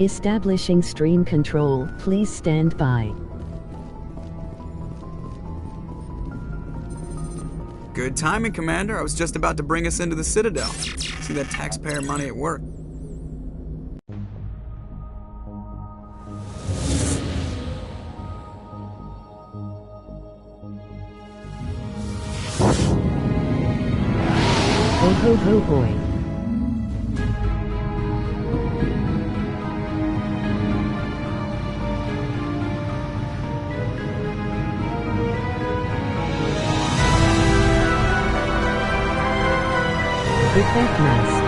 Establishing stream control, please stand by. Good timing, Commander. I was just about to bring us into the Citadel. See that taxpayer money at work. Ho ho ho boy. Effect mask.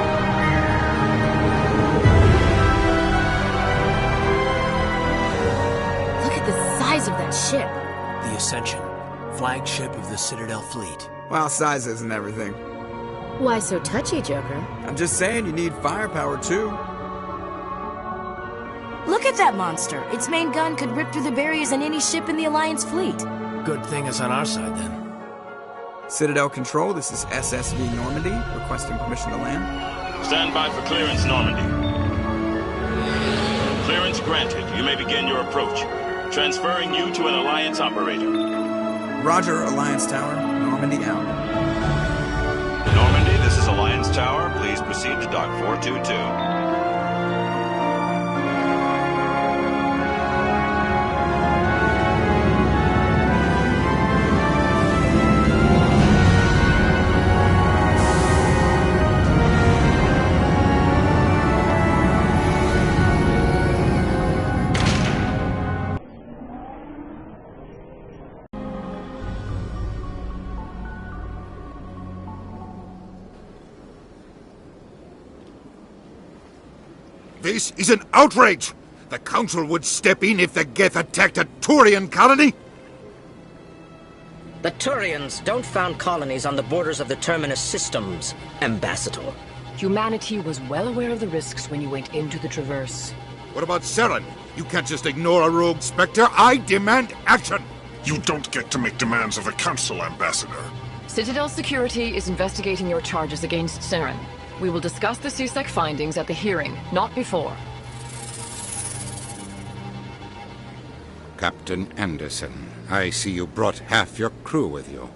Look at the size of that ship. The Ascension, flagship of the Citadel fleet. Well, size isn't everything. Why so touchy, Joker? I'm just saying you need firepower too. Look at that monster. Its main gun could rip through the barriers in any ship in the Alliance fleet. Good thing it's on our side then. Citadel Control, this is SSV Normandy, requesting permission to land. Stand by for clearance, Normandy. Clearance granted. You may begin your approach. Transferring you to an Alliance operator. Roger, Alliance Tower. Normandy out. Normandy, this is Alliance Tower. Please proceed to Dock 422. This is an outrage! The Council would step in if the Geth attacked a Turian colony? The Turians don't found colonies on the borders of the Terminus systems, Ambassador. Humanity was well aware of the risks when you went into the Traverse. What about Saren? You can't just ignore a rogue Spectre. I demand action! You don't get to make demands of the Council, Ambassador. Citadel Security is investigating your charges against Saren. We will discuss the CSEC findings at the hearing, not before. Captain Anderson, I see you brought half your crew with you.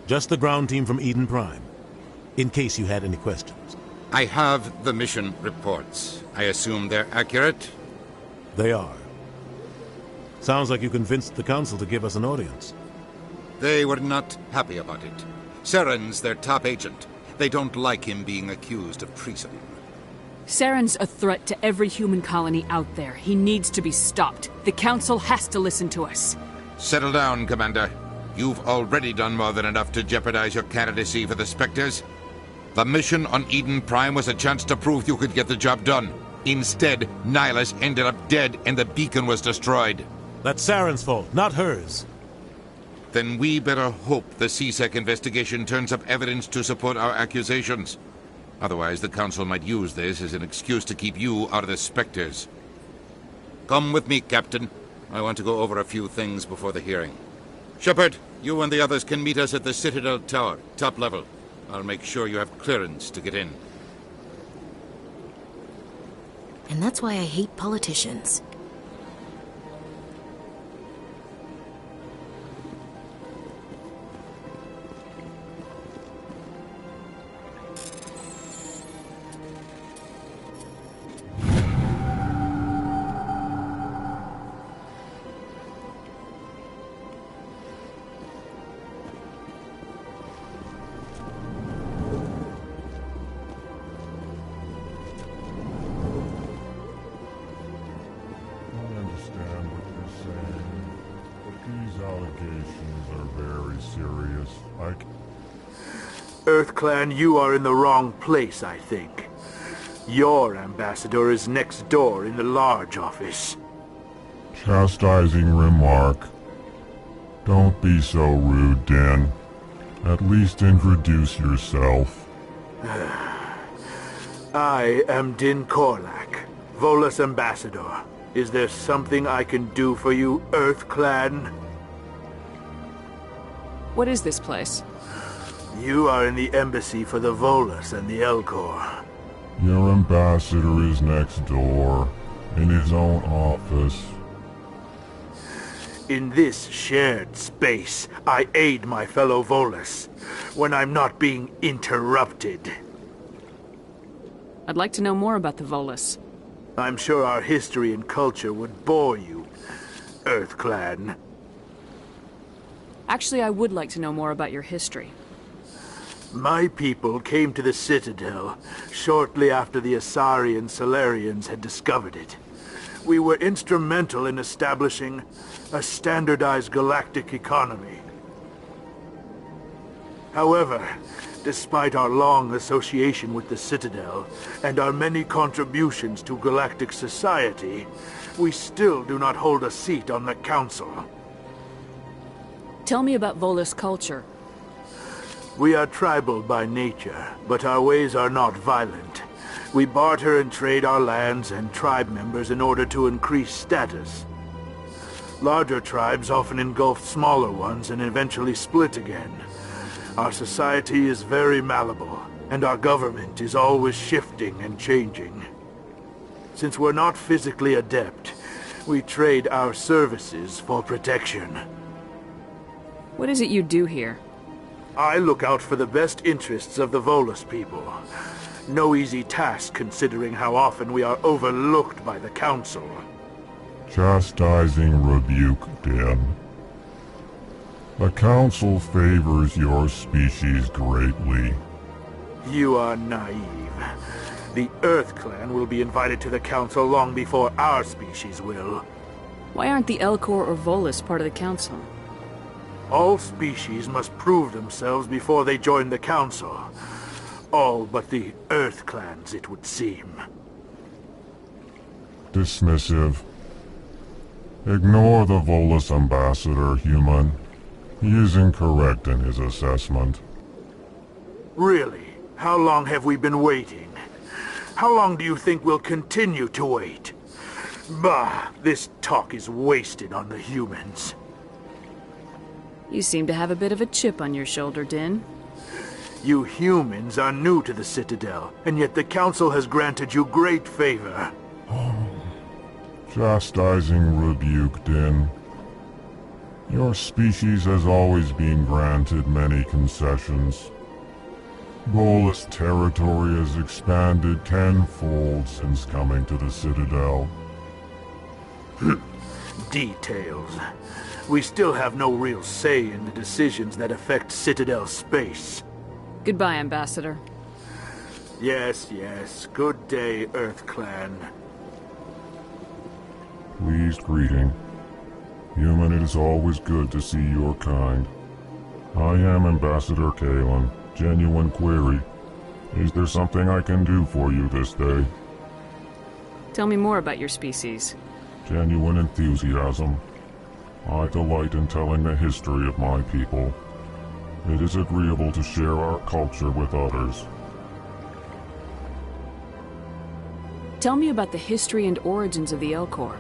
Just the ground team from Eden Prime, in case you had any questions. I have the mission reports. I assume they're accurate? They are. Sounds like you convinced the Council to give us an audience. They were not happy about it. Saren's their top agent. They don't like him being accused of treason. Saren's a threat to every human colony out there. He needs to be stopped. The Council has to listen to us. Settle down, Commander. You've already done more than enough to jeopardize your candidacy for the Spectres. The mission on Eden Prime was a chance to prove you could get the job done. Instead, Nihilus ended up dead and the beacon was destroyed. That's Saren's fault, not hers. Then we better hope the CSEC investigation turns up evidence to support our accusations. Otherwise, the Council might use this as an excuse to keep you out of the Spectres. Come with me, Captain. I want to go over a few things before the hearing. Shepard, you and the others can meet us at the Citadel Tower, top level. I'll make sure you have clearance to get in. And that's why I hate politicians. EarthClan, you are in the wrong place, I think. Your ambassador is next door in the large office. Chastising remark. Don't be so rude, Dan. At least introduce yourself. I am Din Korlak, Volus ambassador. Is there something I can do for you, EarthClan? What is this place? You are in the embassy for the Volus and the Elcor. Your ambassador is next door. in his own office. In this shared space, I aid my fellow Volus when I'm not being interrupted. I'd like to know more about the Volus. I'm sure our history and culture would bore you, Earth Clan. Actually, I would like to know more about your history. My people came to the Citadel shortly after the Asari and Solarians had discovered it. We were instrumental in establishing a standardized galactic economy. However, despite our long association with the Citadel and our many contributions to galactic society, we still do not hold a seat on the Council. Tell me about Volus culture. We are tribal by nature, but our ways are not violent. We barter and trade our lands and tribe members in order to increase status. Larger tribes often engulf smaller ones and eventually split again. Our society is very malleable, and our government is always shifting and changing. Since we're not physically adept, we trade our services for protection. What is it you do here? I look out for the best interests of the Volus people. No easy task considering how often we are overlooked by the Council. Chastising rebuke, Din. The Council favors your species greatly. You are naive. The Earth Clan will be invited to the Council long before our species will. Why aren't the Elcor or Volus part of the Council? All species must prove themselves before they join the Council. All but the Earth Clans, it would seem. Dismissive. Ignore the Volus ambassador, human. He is incorrect in his assessment. Really? How long have we been waiting? How long do you think we'll continue to wait? Bah, this talk is wasted on the humans. You seem to have a bit of a chip on your shoulder, Din. You humans are new to the Citadel, and yet the Council has granted you great favor. Chastising rebuke, Din. Your species has always been granted many concessions. Volus territory has expanded tenfold since coming to the Citadel. Details. We still have no real say in the decisions that affect Citadel space. Goodbye, Ambassador. Yes, yes. Good day, Earth Clan. Pleased greeting. Human, it is always good to see your kind. I am Ambassador Kalen. Genuine query. Is there something I can do for you this day? Tell me more about your species. Genuine enthusiasm. I delight in telling the history of my people. It is agreeable to share our culture with others. Tell me about the history and origins of the Elcor.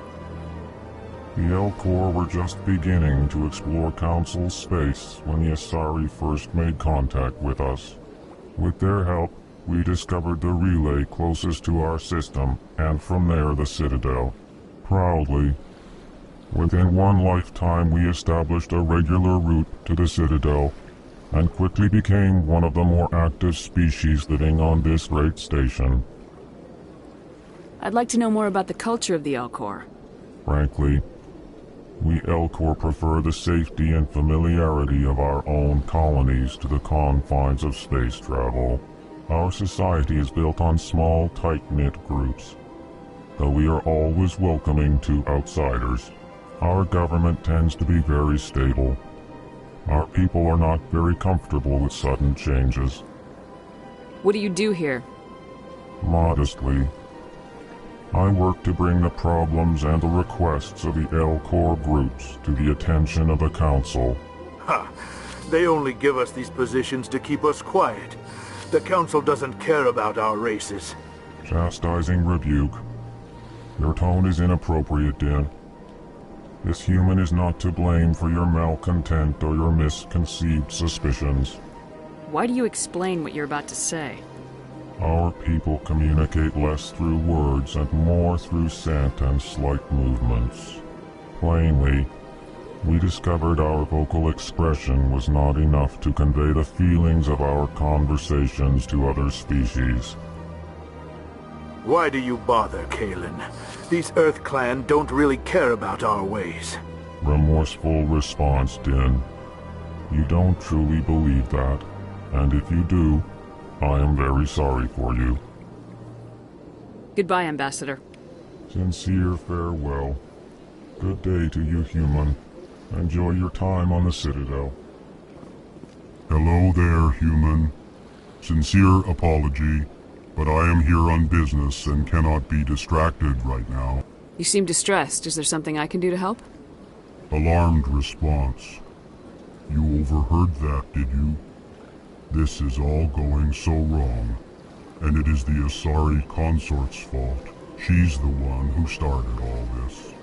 The Elcor were just beginning to explore Council space when the Asari first made contact with us. With their help, we discovered the relay closest to our system, and from there the Citadel. Proudly, within one lifetime we established a regular route to the Citadel, and quickly became one of the more active species living on this great station. I'd like to know more about the culture of the Elcor. Frankly, we Elcor prefer the safety and familiarity of our own colonies to the confines of space travel. Our society is built on small, tight-knit groups. Though we are always welcoming to outsiders, our government tends to be very stable. Our people are not very comfortable with sudden changes. What do you do here? Modestly, I work to bring the problems and the requests of the Elcor groups to the attention of the Council. Ha! They only give us these positions to keep us quiet. The Council doesn't care about our races. Chastising rebuke. Your tone is inappropriate, Din. This human is not to blame for your malcontent or your misconceived suspicions. Why do you explain what you're about to say? Our people communicate less through words and more through scent and slight movements. Plainly, we discovered our vocal expression was not enough to convey the feelings of our conversations to other species. Why do you bother, Kalen? These Earth Clan don't really care about our ways. Remorseful response, Din. You don't truly believe that, and if you do, I am very sorry for you. Goodbye, Ambassador. Sincere farewell. Good day to you, human. Enjoy your time on the Citadel. Hello there, human. Sincere apology, but I am here on business and cannot be distracted right now. You seem distressed. Is there something I can do to help? Alarmed response. You overheard that, did you? This is all going so wrong, and it is the Asari consort's fault. She's the one who started all this.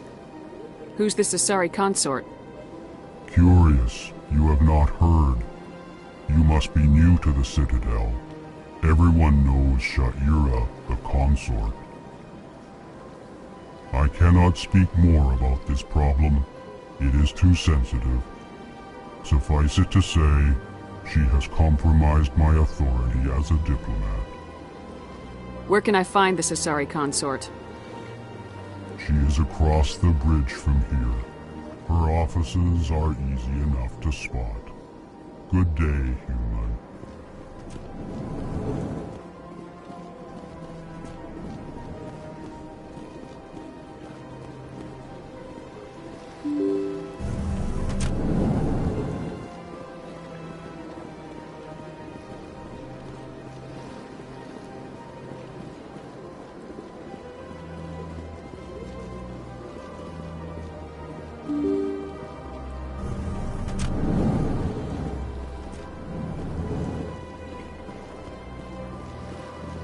Who's this Asari consort? Curious, you have not heard. You must be new to the Citadel. Everyone knows Sha'ira, the consort. I cannot speak more about this problem. It is too sensitive. Suffice it to say, she has compromised my authority as a diplomat. Where can I find this Asari consort? She is across the bridge from here. Her offices are easy enough to spot. Good day, human.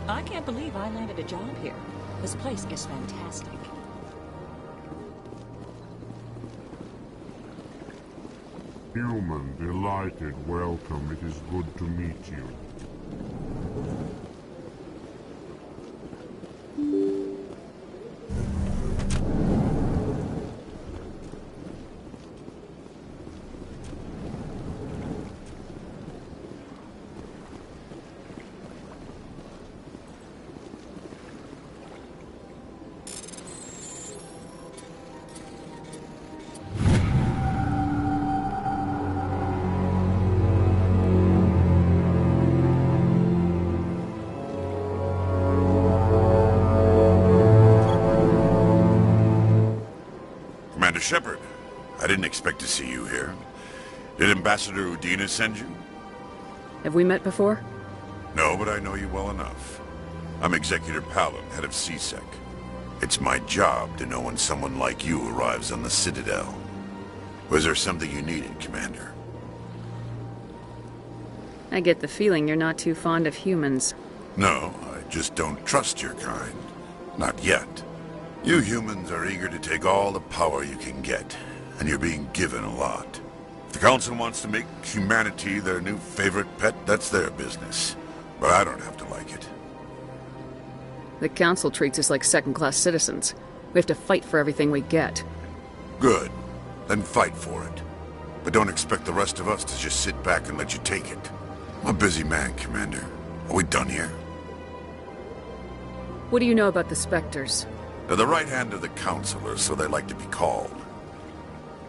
I can't believe I landed a job here. This place is fantastic. Human, delighted, welcome. It is good to meet you. Shepard, I didn't expect to see you here. Did Ambassador Udina send you? Have we met before? No, but I know you well enough. I'm Executor Palin, head of CSEC. It's my job to know when someone like you arrives on the Citadel. Was there something you needed, Commander? I get the feeling you're not too fond of humans. No, I just don't trust your kind. Not yet. You humans are eager to take all the power you can get, and you're being given a lot. If the Council wants to make humanity their new favorite pet, that's their business. But I don't have to like it. The Council treats us like second-class citizens. We have to fight for everything we get. Good. Then fight for it. But don't expect the rest of us to just sit back and let you take it. I'm a busy man, Commander. Are we done here? What do you know about the Spectres? They're the right hand of the Council, or so they like to be called.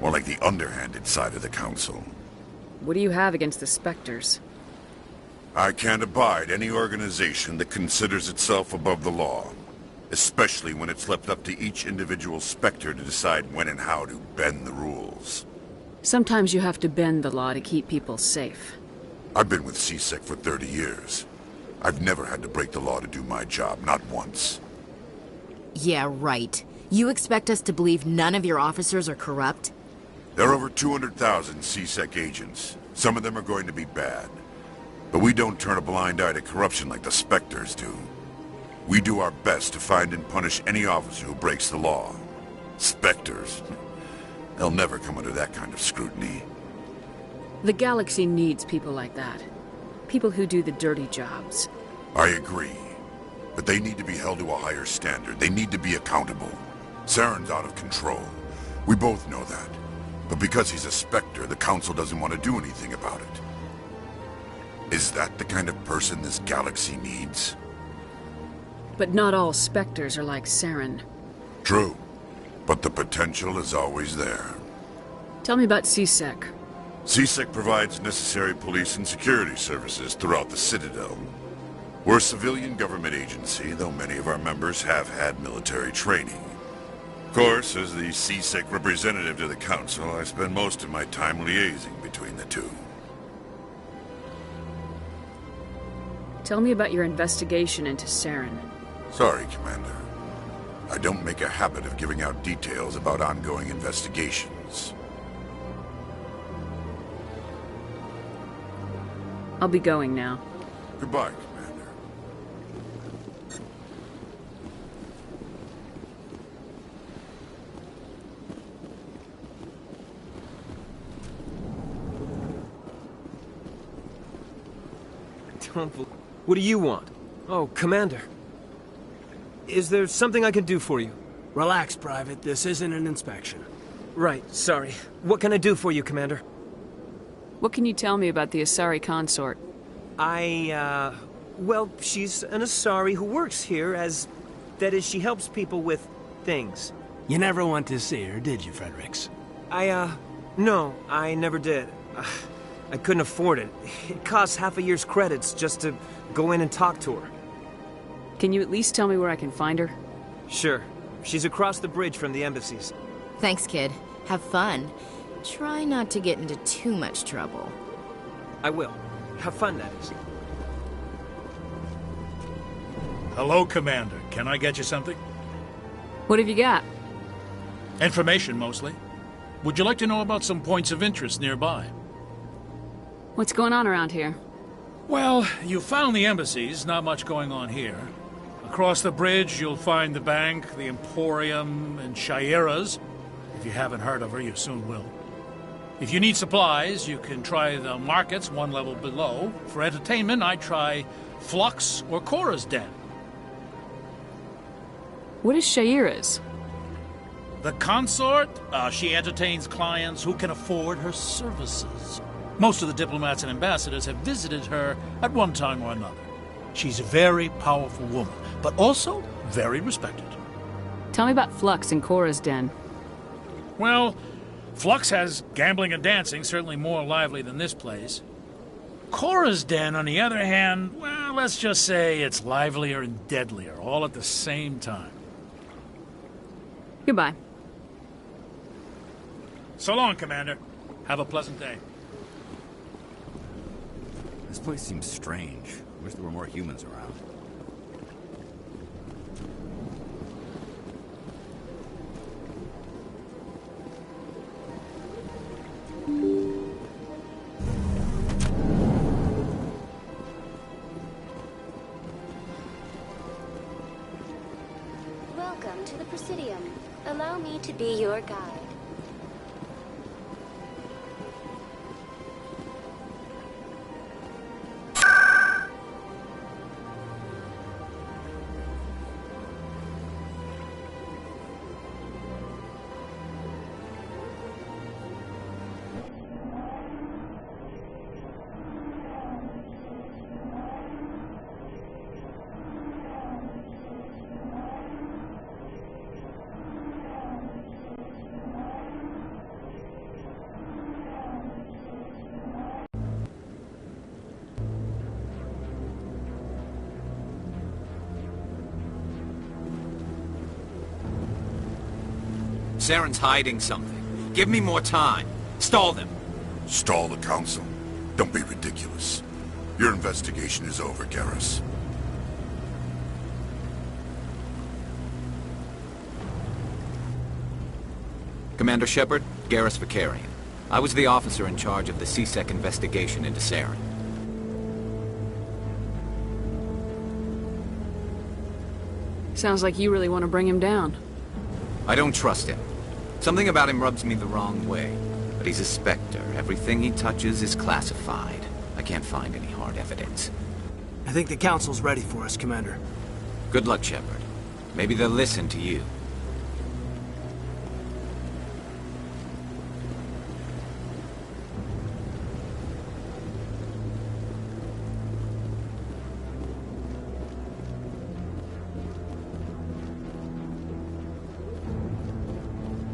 More like the underhanded side of the Council. What do you have against the Spectres? I can't abide any organization that considers itself above the law. Especially when it's left up to each individual Spectre to decide when and how to bend the rules. Sometimes you have to bend the law to keep people safe. I've been with CSEC for 30 years. I've never had to break the law to do my job, not once. Yeah, right. You expect us to believe none of your officers are corrupt? There are over 200,000 CSEC agents. Some of them are going to be bad. But we don't turn a blind eye to corruption like the Spectres do. We do our best to find and punish any officer who breaks the law. Spectres? They'll never come under that kind of scrutiny. The galaxy needs people like that. People who do the dirty jobs. I agree. But they need to be held to a higher standard. They need to be accountable. Saren's out of control. We both know that. But because he's a Spectre, the Council doesn't want to do anything about it. Is that the kind of person this galaxy needs? But not all Spectres are like Saren. True. But the potential is always there. Tell me about CSEC. CSEC provides necessary police and security services throughout the Citadel. We're a civilian government agency, though many of our members have had military training. Of course, as the CSEC representative to the Council, I spend most of my time liaising between the two. Tell me about your investigation into Saren. Sorry, Commander. I don't make a habit of giving out details about ongoing investigations. I'll be going now. Goodbye, Commander. What do you want? Oh, Commander. Is there something I can do for you? Relax, Private. This isn't an inspection. Right, sorry. What can I do for you, Commander? What can you tell me about the Asari consort? Well, she's an Asari who works here as... That is, she helps people with things. You never went to see her, did you, Fredericks? No, I never did. I couldn't afford it. It costs half a year's credits just to go in and talk to her. Can you at least tell me where I can find her? Sure. She's across the bridge from the embassies. Thanks, kid. Have fun. Try not to get into too much trouble. I will. Have fun, that is. Hello, Commander. Can I get you something? What have you got? Information, mostly. Would you like to know about some points of interest nearby? What's going on around here? Well, you found the embassies, not much going on here. Across the bridge, you'll find the bank, the Emporium, and Shayera's. If you haven't heard of her, you soon will. If you need supplies, you can try the markets one level below. For entertainment, I'd try Flux or Cora's Den. What is Shayera's? The consort, she entertains clients who can afford her services. Most of the diplomats and ambassadors have visited her at one time or another. She's a very powerful woman, but also very respected. Tell me about Flux and Cora's Den. Well, Flux has gambling and dancing, certainly more lively than this place. Cora's Den, on the other hand, well, let's just say it's livelier and deadlier, all at the same time. Goodbye. So long, Commander. Have a pleasant day. This place seems strange. Wish there were more humans around. Welcome to the Presidium. Allow me to be your guide. Saren's hiding something. Give me more time. Stall them. Stall the Council? Don't be ridiculous. Your investigation is over, Garrus. Commander Shepard, Garrus Vicarian. I was the officer in charge of the CSEC investigation into Saren. Sounds like you really want to bring him down. I don't trust him. Something about him rubs me the wrong way. But he's a Spectre. Everything he touches is classified. I can't find any hard evidence. I think the Council's ready for us, Commander. Good luck, Shepard. Maybe they'll listen to you.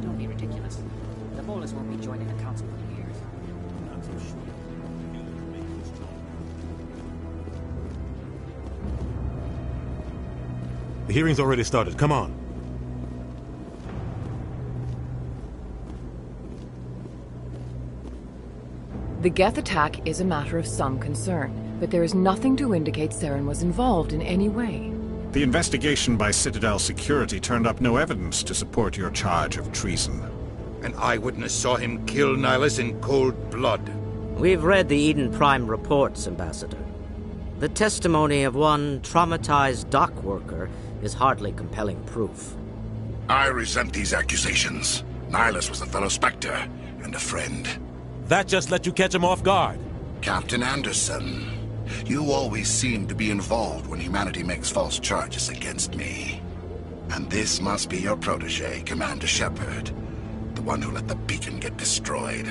Don't be ridiculous. The Bowlers won't be joining the council for years. Not so sure. The hearing's already started. Come on. The Geth attack is a matter of some concern, but there is nothing to indicate Saren was involved in any way. The investigation by Citadel Security turned up no evidence to support your charge of treason. An eyewitness saw him kill Nihilus in cold blood. We've read the Eden Prime reports, Ambassador. The testimony of one traumatized dock worker is hardly compelling proof. I resent these accusations. Nihilus was a fellow Spectre and a friend. That just let you catch him off guard. Captain Anderson, you always seem to be involved when humanity makes false charges against me. And this must be your protege, Commander Shepard, the one who let the beacon get destroyed.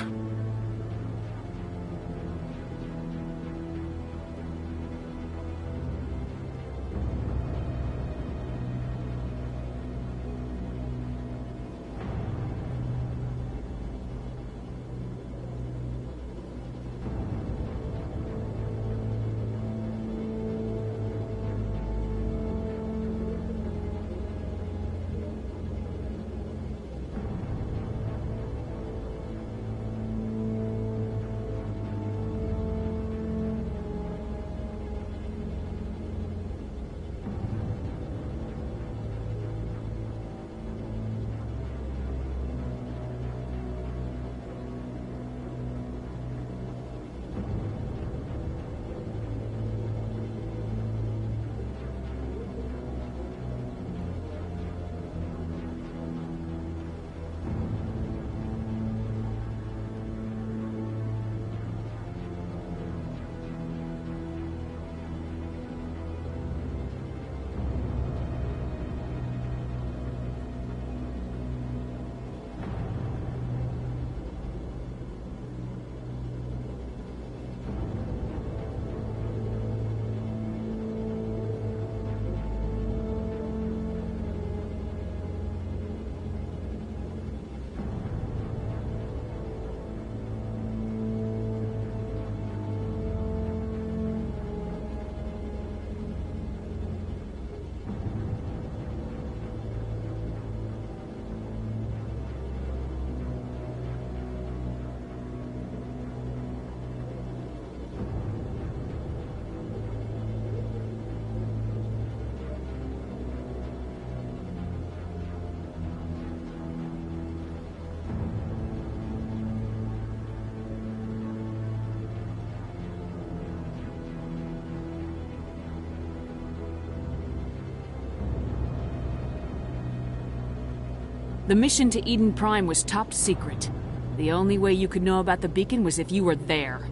The mission to Eden Prime was top secret. The only way you could know about the beacon was if you were there.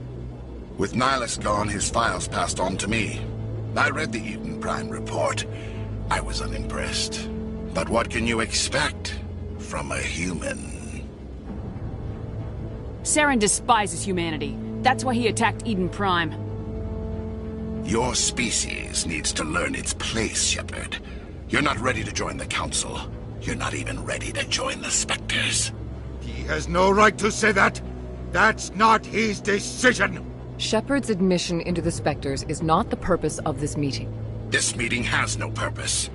With Nihilus gone, his files passed on to me. I read the Eden Prime report. I was unimpressed. But what can you expect from a human? Saren despises humanity. That's why he attacked Eden Prime. Your species needs to learn its place, Shepard. You're not ready to join the Council. You're not even ready to join the Spectres. He has no right to say that. That's not his decision. Shepard's admission into the Spectres is not the purpose of this meeting. This meeting has no purpose.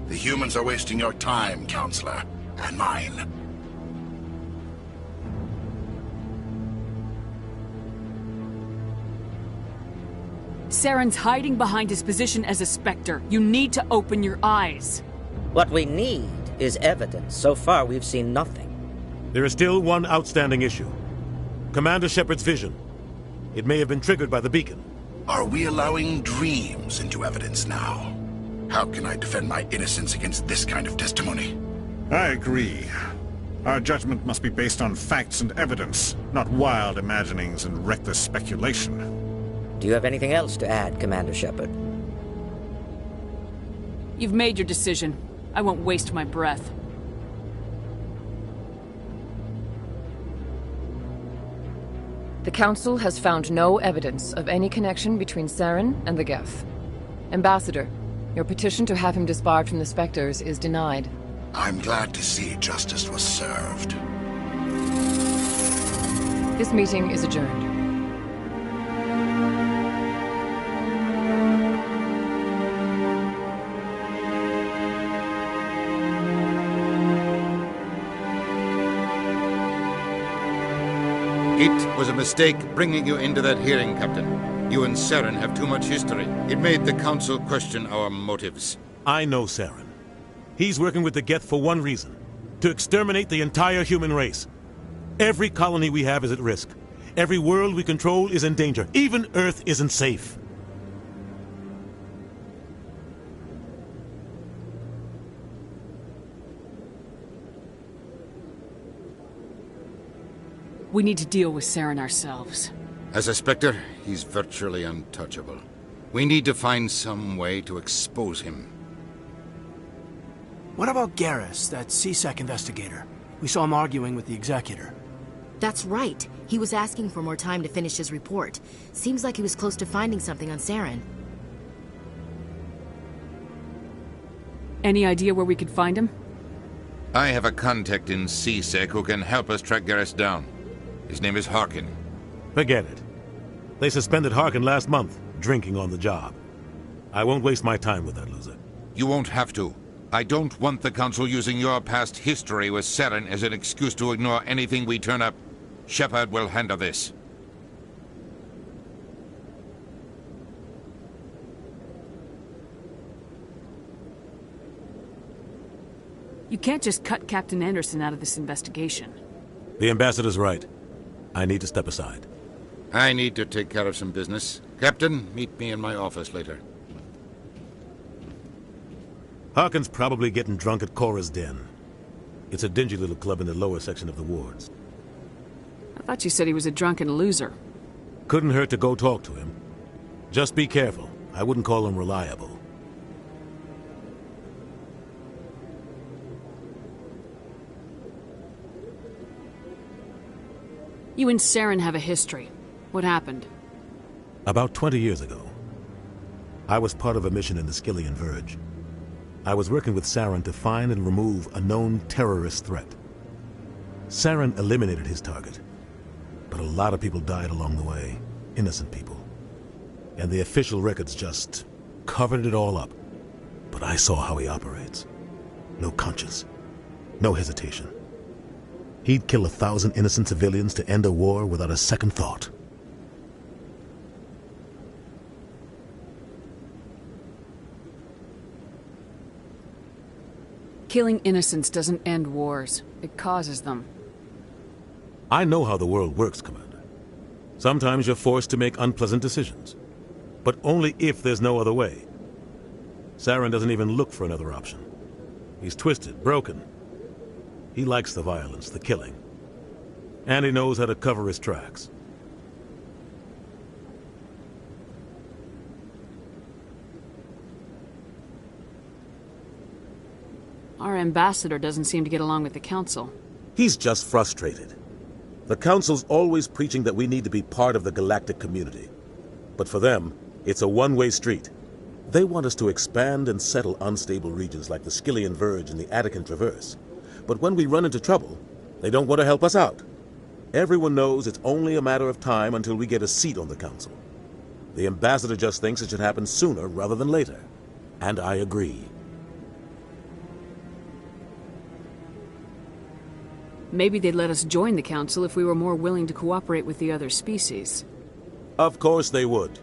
The humans are wasting your time, Counselor, and mine. Saren's hiding behind his position as a Spectre. You need to open your eyes. What we need is evidence. So far, we've seen nothing. There is still one outstanding issue. Commander Shepard's vision. It may have been triggered by the beacon. Are we allowing dreams into evidence now? How can I defend my innocence against this kind of testimony? I agree. Our judgment must be based on facts and evidence, not wild imaginings and reckless speculation. Do you have anything else to add, Commander Shepard? You've made your decision. I won't waste my breath. The Council has found no evidence of any connection between Saren and the Geth. Ambassador, your petition to have him disbarred from the Spectres is denied. I'm glad to see justice was served. This meeting is adjourned. It was a mistake bringing you into that hearing, Captain. You and Saren have too much history. It made the Council question our motives. I know Saren. He's working with the Geth for one reason: to exterminate the entire human race. Every colony we have is at risk. Every world we control is in danger. Even Earth isn't safe. We need to deal with Saren ourselves. As a Spectre, he's virtually untouchable. We need to find some way to expose him. What about Garrus, that CSEC investigator? We saw him arguing with the Executor. That's right. He was asking for more time to finish his report. Seems like he was close to finding something on Saren. Any idea where we could find him? I have a contact in CSEC who can help us track Garrus down. His name is Harkin. Forget it. They suspended Harkin last month, drinking on the job. I won't waste my time with that loser. You won't have to. I don't want the Council using your past history with Saren as an excuse to ignore anything we turn up. Shepard will handle this. You can't just cut Captain Anderson out of this investigation. The Ambassador's right. I need to step aside. I need to take care of some business. Captain, meet me in my office later. Harkin's probably getting drunk at Cora's Den. It's a dingy little club in the lower section of the wards. I thought you said he was a drunken loser. Couldn't hurt to go talk to him. Just be careful. I wouldn't call him reliable. You and Saren have a history. What happened? About 20 years ago, I was part of a mission in the Skillian Verge. I was working with Saren to find and remove a known terrorist threat. Saren eliminated his target, but a lot of people died along the way, innocent people. And the official records just covered it all up. But I saw how he operates. No conscience, no hesitation. He'd kill 1,000 innocent civilians to end a war without a second thought. Killing innocents doesn't end wars. It causes them. I know how the world works, Commander. Sometimes you're forced to make unpleasant decisions. But only if there's no other way. Saren doesn't even look for another option. He's twisted, broken. He likes the violence, the killing. And he knows how to cover his tracks. Our ambassador doesn't seem to get along with the Council. He's just frustrated. The Council's always preaching that we need to be part of the galactic community. But for them, it's a one-way street. They want us to expand and settle unstable regions like the Skillian Verge and the Attican Traverse. But when we run into trouble, they don't want to help us out. Everyone knows it's only a matter of time until we get a seat on the Council. The Ambassador just thinks it should happen sooner rather than later. And I agree. Maybe they'd let us join the Council if we were more willing to cooperate with the other species. Of course they would.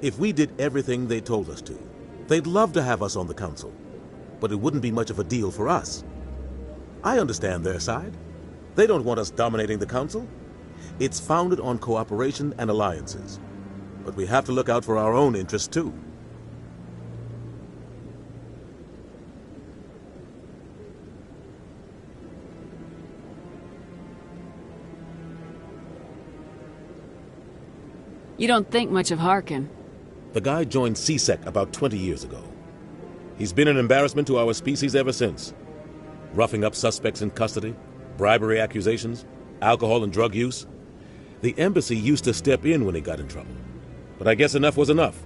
If we did everything they told us to, they'd love to have us on the Council. But it wouldn't be much of a deal for us. I understand their side. They don't want us dominating the Council. It's founded on cooperation and alliances. But we have to look out for our own interests, too. You don't think much of Harkin? The guy joined CSEC about 20 years ago. He's been an embarrassment to our species ever since. Roughing up suspects in custody, bribery accusations, alcohol and drug use. The embassy used to step in when he got in trouble. But I guess enough was enough.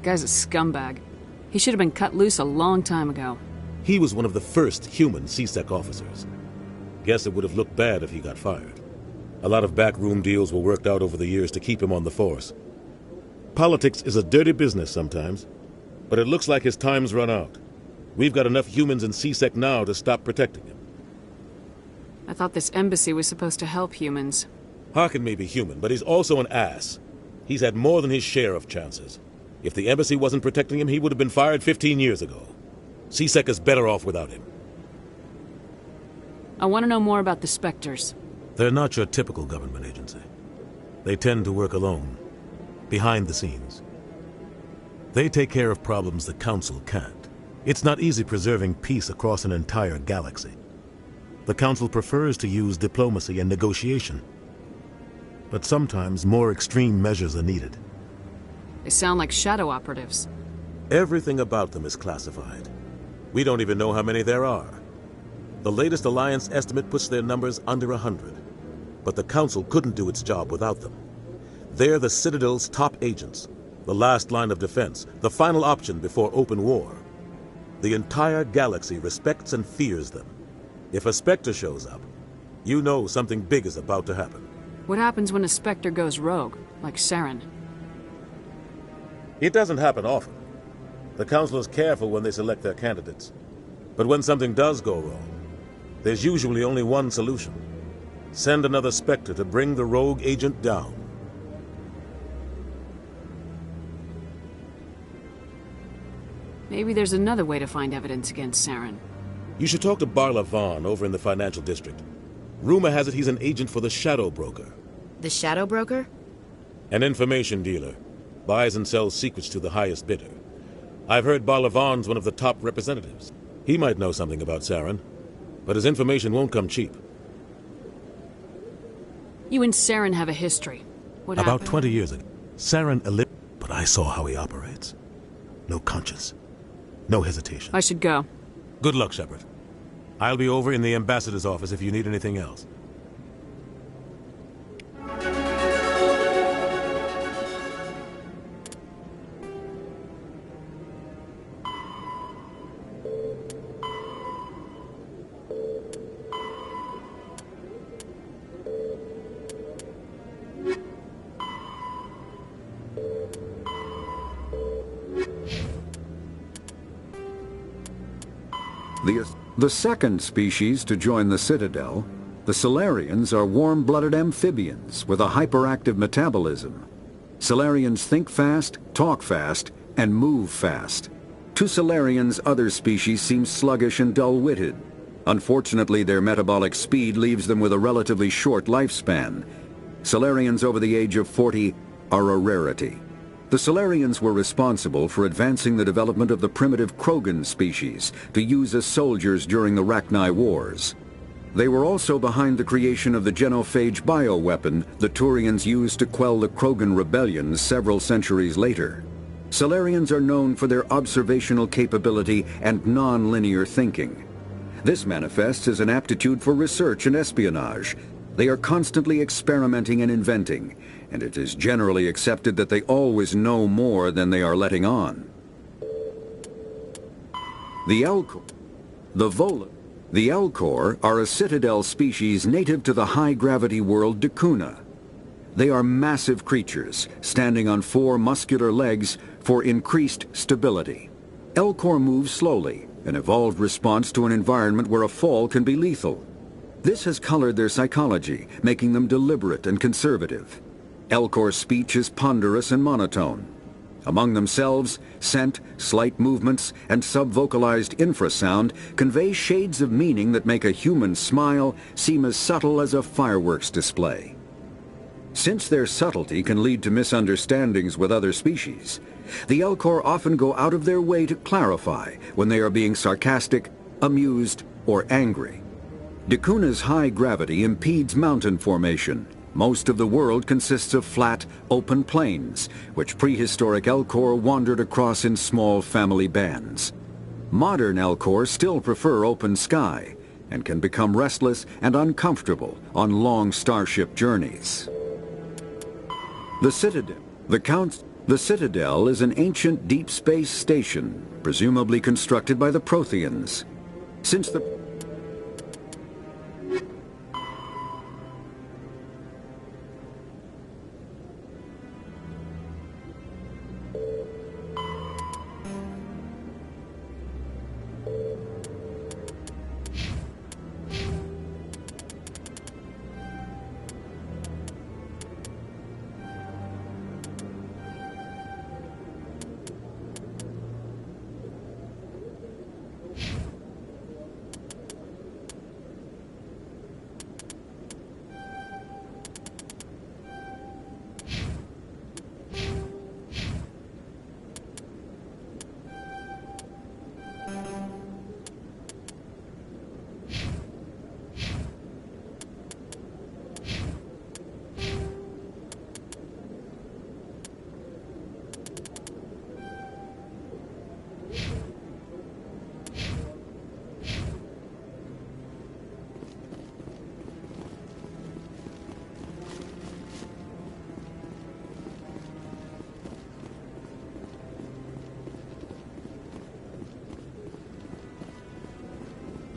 Guy's a scumbag. He should have been cut loose a long time ago. He was one of the first human CSEC officers. Guess it would have looked bad if he got fired. A lot of backroom deals were worked out over the years to keep him on the force. Politics is a dirty business sometimes, but it looks like his time's run out. We've got enough humans in CSEC now to stop protecting him. I thought this embassy was supposed to help humans. Harkin may be human, but he's also an ass. He's had more than his share of chances. If the embassy wasn't protecting him, he would have been fired 15 years ago. CSEC is better off without him. I want to know more about the Spectres. They're not your typical government agency. They tend to work alone, behind the scenes. They take care of problems the Council can't. It's not easy preserving peace across an entire galaxy. The Council prefers to use diplomacy and negotiation. But sometimes more extreme measures are needed. They sound like shadow operatives. Everything about them is classified. We don't even know how many there are. The latest Alliance estimate puts their numbers under 100. But the Council couldn't do its job without them. They're the Citadel's top agents, the last line of defense, the final option before open war. The entire galaxy respects and fears them. If a Spectre shows up, you know something big is about to happen. What happens when a Spectre goes rogue, like Saren? It doesn't happen often. The Council is careful when they select their candidates. But when something does go wrong, there's usually only one solution. Send another Spectre to bring the rogue agent down. Maybe there's another way to find evidence against Saren. You should talk to Barla Vaughn over in the financial district. Rumor has it he's an agent for the Shadow Broker. The Shadow Broker? An information dealer. Buys and sells secrets to the highest bidder. I've heard Barla Vaughn's one of the top representatives. He might know something about Saren, but his information won't come cheap. You and Saren have a history. What About happened? 20 years ago, Saren but I saw how he operates. No conscience. No hesitation. I should go. Good luck, Shepard. I'll be over in the ambassador's office if you need anything else. The second species to join the Citadel, the Salarians, are warm-blooded amphibians with a hyperactive metabolism. Salarians think fast, talk fast, and move fast. To Salarians, other species seem sluggish and dull-witted. Unfortunately, their metabolic speed leaves them with a relatively short lifespan. Salarians over the age of 40 are a rarity. The Salarians were responsible for advancing the development of the primitive Krogan species to use as soldiers during the Rachni Wars. They were also behind the creation of the genophage bioweapon the Turians used to quell the Krogan rebellions several centuries later. Salarians are known for their observational capability and non-linear thinking. This manifests as an aptitude for research and espionage. They are constantly experimenting and inventing, and it is generally accepted that they always know more than they are letting on. The Elcor, the Volan, the Elcor are a Citadel species native to the high-gravity world Dakuna. They are massive creatures, standing on 4 muscular legs for increased stability. Elcor move slowly, an evolved response to an environment where a fall can be lethal. This has colored their psychology, making them deliberate and conservative. Elcor's speech is ponderous and monotone. Among themselves, scent, slight movements, and sub-vocalized infrasound convey shades of meaning that make a human smile seem as subtle as a fireworks display. Since their subtlety can lead to misunderstandings with other species, the Elcor often go out of their way to clarify when they are being sarcastic, amused, or angry. Dakuna's high gravity impedes mountain formation, Most of the world consists of flat, open plains, which prehistoric Elcor wandered across in small family bands. Modern Elcor still prefer open sky, and can become restless and uncomfortable on long starship journeys. The Citadel is an ancient deep space station, presumably constructed by the Protheans. Since the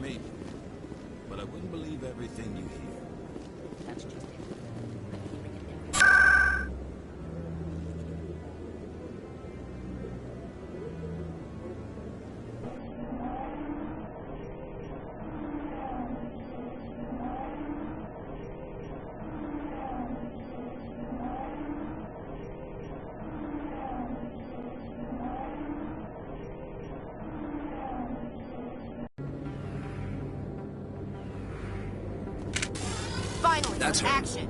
Maybe. But I wouldn't believe everything you hear. That's just it. Finally, that's action!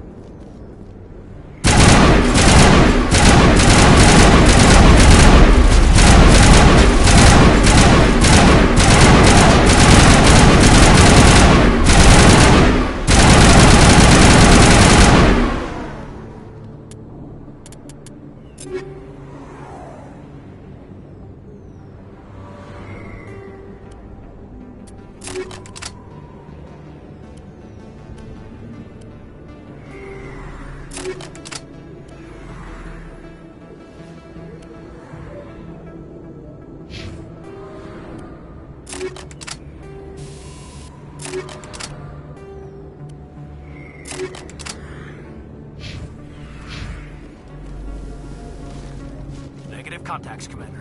Negative contacts, Commander.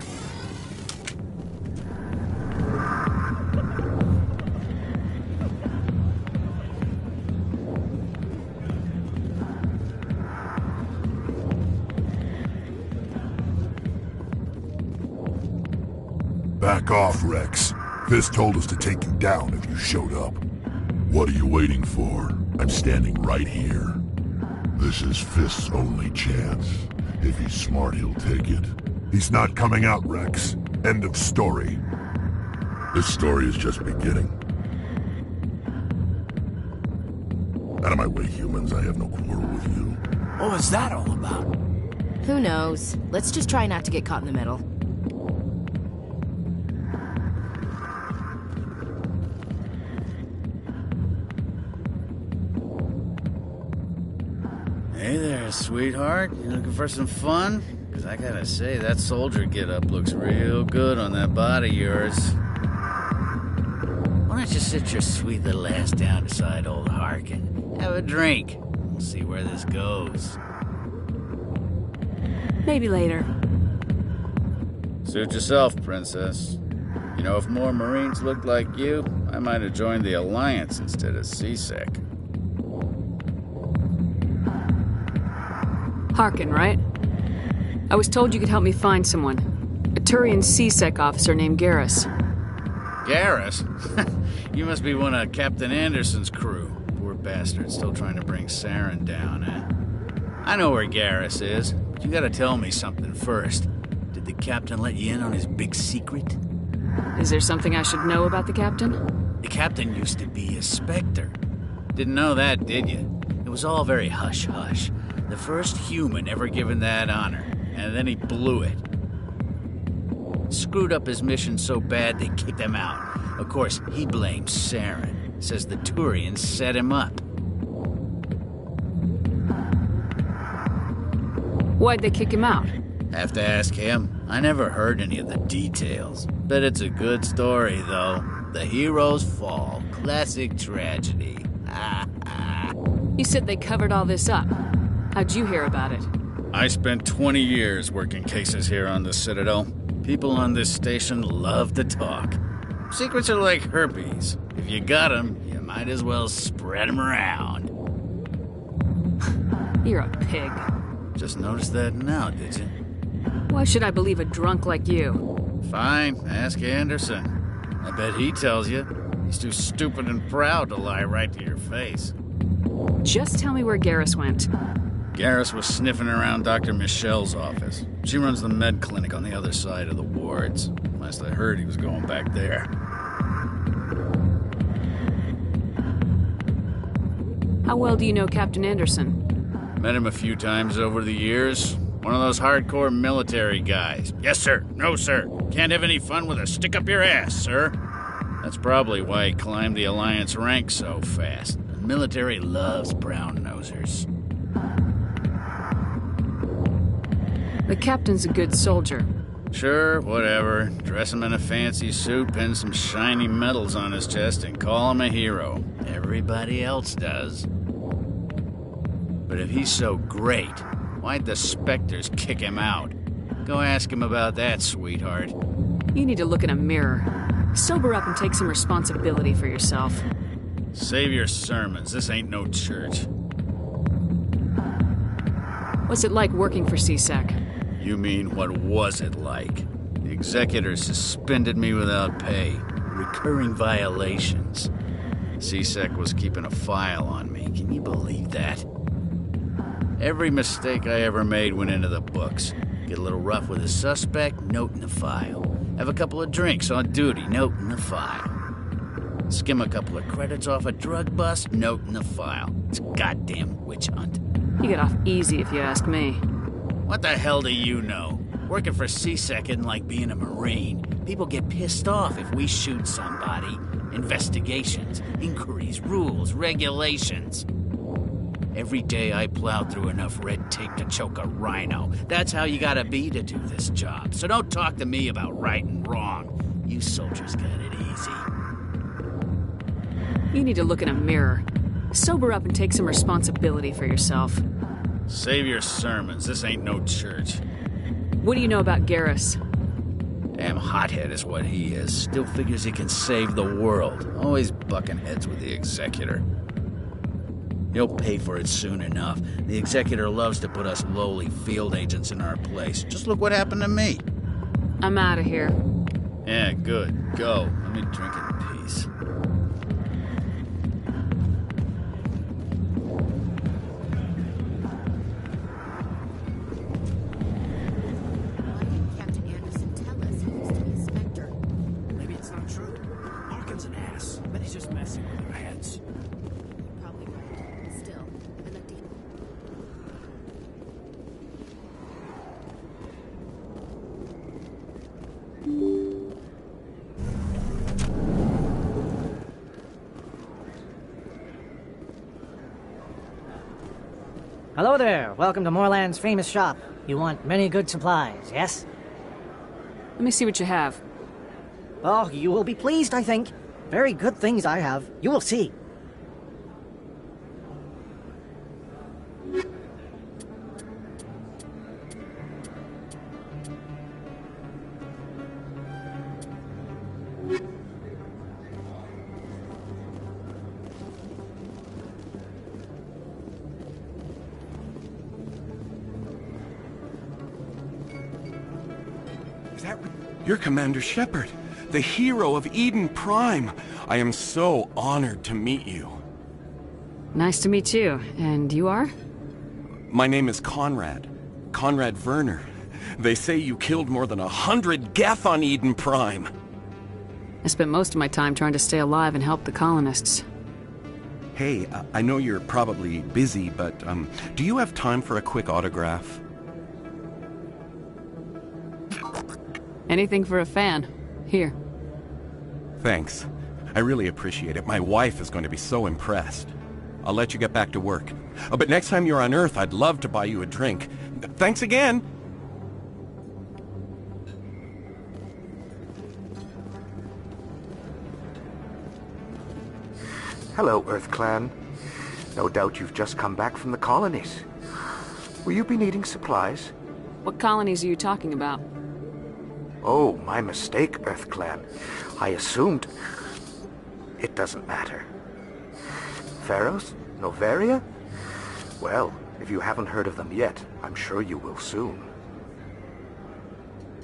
Back off, Rex. Fist told us to take you down if you showed up. What are you waiting for? I'm standing right here. This is Fist's only chance. If he's smart, he'll take it. He's not coming out, Rex. End of story. This story is just beginning. Out of my way, humans. I have no quarrel with you. What was that all about? Who knows? Let's just try not to get caught in the middle. Hey there, sweetheart. You looking for some fun? Because I gotta say, that soldier get-up looks real good on that body of yours. Why don't you sit your sweet little ass down beside old Harkin? Have a drink. We'll see where this goes. Maybe later. Suit yourself, princess. You know, if more Marines looked like you, I might have joined the Alliance instead of CSEC. Harkin, right? I was told you could help me find someone. A Turian CSEC officer named Garrus. Garrus? You must be one of Captain Anderson's crew. Poor bastard, still trying to bring Saren down, huh? I know where Garrus is, but you gotta tell me something first. Did the captain let you in on his big secret? Is there something I should know about the captain? The captain used to be a Spectre. Didn't know that, did you? It was all very hush-hush. The first human ever given that honor, and then he blew it. Screwed up his mission so bad they kicked him out. Of course, he blames Saren. Says the Turians set him up. Why'd they kick him out? Have to ask him. I never heard any of the details. Bet it's a good story, though. The heroes fall. Classic tragedy. You said they covered all this up. How'd you hear about it? I spent 20 years working cases here on the Citadel. People on this station love to talk. Secrets are like herpes. If you got them, you might as well spread them around. You're a pig. Just noticed that now, did you? Why should I believe a drunk like you? Fine, ask Anderson. I bet he tells you. He's too stupid and proud to lie right to your face. Just tell me where Garrus went. Garrus was sniffing around Dr. Michelle's office. She runs the med clinic on the other side of the wards. Last I heard, he was going back there. How well do you know Captain Anderson? Met him a few times over the years. One of those hardcore military guys. Yes, sir. No, sir. Can't have any fun with a stick up your ass, sir. That's probably why he climbed the Alliance ranks so fast. The military loves brown-nosers. The captain's a good soldier. Sure, whatever. Dress him in a fancy suit, pin some shiny medals on his chest, and call him a hero. Everybody else does. But if he's so great, why'd the Spectres kick him out? Go ask him about that, sweetheart. You need to look in a mirror. Sober up and take some responsibility for yourself. Save your sermons. This ain't no church. What's it like working for CSEC? You mean, what was it like? The executor suspended me without pay. Recurring violations. CSEC was keeping a file on me. Can you believe that? Every mistake I ever made went into the books. Get a little rough with a suspect, note in the file. Have a couple of drinks on duty, note in the file. Skim a couple of credits off a drug bust, note in the file. It's a goddamn witch hunt. You get off easy if you ask me. What the hell do you know? Working for CSEC isn't like being a Marine. People get pissed off if we shoot somebody. Investigations, inquiries, rules, regulations. Every day I plowed through enough red tape to choke a rhino. That's how you gotta be to do this job. So don't talk to me about right and wrong. You soldiers got it easy. You need to look in a mirror. Sober up and take some responsibility for yourself. Save your sermons. This ain't no church. What do you know about Garrus? Damn hothead is what he is. Still figures he can save the world. Always bucking heads with the executor. He'll pay for it soon enough. The executor loves to put us lowly field agents in our place. Just look what happened to me. I'm out of here. Yeah, good. Go. Let me drink in peace. Hello there. Welcome to Moorland's famous shop. You want many good supplies, yes? Let me see what you have. Oh, you will be pleased, I think. Very good things I have. You will see. You're Commander Shepard, the hero of Eden Prime. I am so honored to meet you. Nice to meet you. And you are? My name is Conrad. Conrad Werner. They say you killed more than 100 Geth on Eden Prime. I spent most of my time trying to stay alive and help the colonists. Hey, I know you're probably busy, but do you have time for a quick autograph? Anything for a fan. Here. Thanks. I really appreciate it. My wife is going to be so impressed. I'll let you get back to work. Oh, but next time you're on Earth, I'd love to buy you a drink. Thanks again! Hello, Earth Clan. No doubt you've just come back from the colonies. Will you be needing supplies? What colonies are you talking about? Oh, my mistake, Earth Clan. I assumed... It doesn't matter. Pharaohs? Noveria? Well, if you haven't heard of them yet, I'm sure you will soon.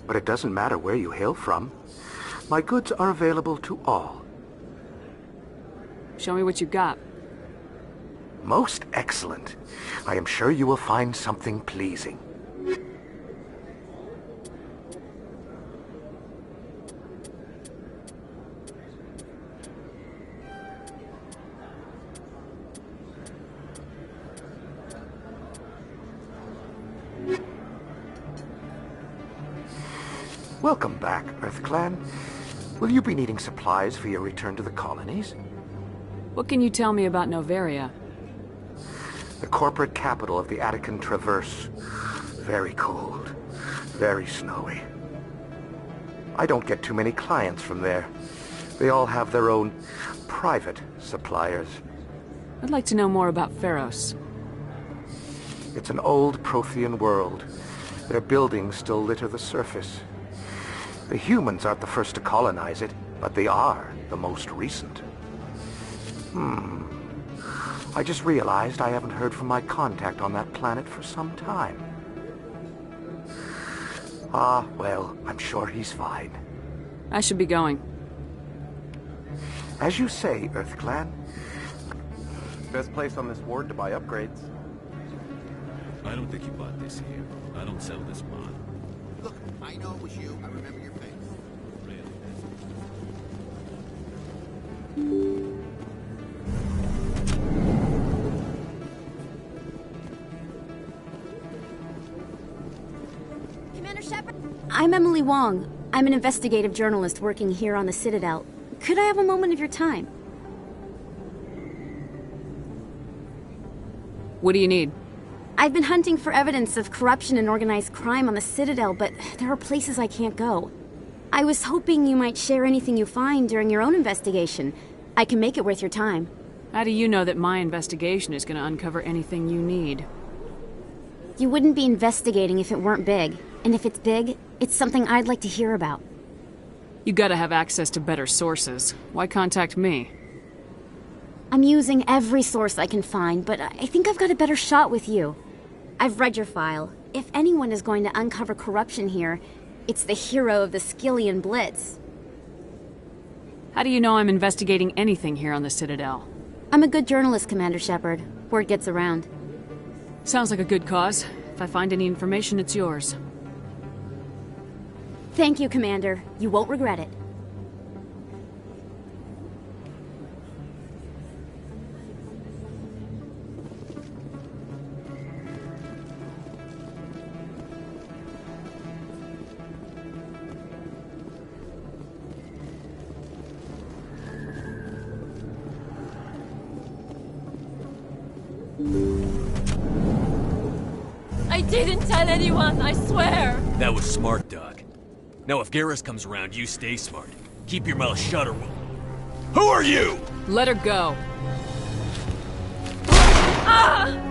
But it doesn't matter where you hail from. My goods are available to all. Show me what you've got. Most excellent. I am sure you will find something pleasing. Welcome back, Earth Clan. Will you be needing supplies for your return to the colonies? What can you tell me about Noveria? The corporate capital of the Attican Traverse. Very cold. Very snowy. I don't get too many clients from there. They all have their own private suppliers. I'd like to know more about Pharos. It's an old Prothean world. Their buildings still litter the surface. The humans aren't the first to colonize it, but they are the most recent. I just realized I haven't heard from my contact on that planet for some time. Ah, well, I'm sure he's fine. I should be going. As you say, Earth Clan. Best place on this ward to buy upgrades. I don't think you bought this here. I don't sell this mod. Look, I know it was you. I remember your face. Commander Shepard? I'm Emily Wong. I'm an investigative journalist working here on the Citadel. Could I have a moment of your time? What do you need? I've been hunting for evidence of corruption and organized crime on the Citadel, but there are places I can't go. I was hoping you might share anything you find during your own investigation. I can make it worth your time. How do you know that my investigation is going to uncover anything you need? You wouldn't be investigating if it weren't big. And if it's big, it's something I'd like to hear about. You gotta have access to better sources. Why contact me? I'm using every source I can find, but I think I've got a better shot with you. I've read your file. If anyone is going to uncover corruption here, it's the hero of the Skillian Blitz. How do you know I'm investigating anything here on the Citadel? I'm a good journalist, Commander Shepard. Word gets around. Sounds like a good cause. If I find any information, it's yours. Thank you, Commander. You won't regret it. I didn't tell anyone, I swear! That was smart, Doc. Now if Garrus comes around, you stay smart. Keep your mouth shut or we'll... Who are you? Let her go. Ah!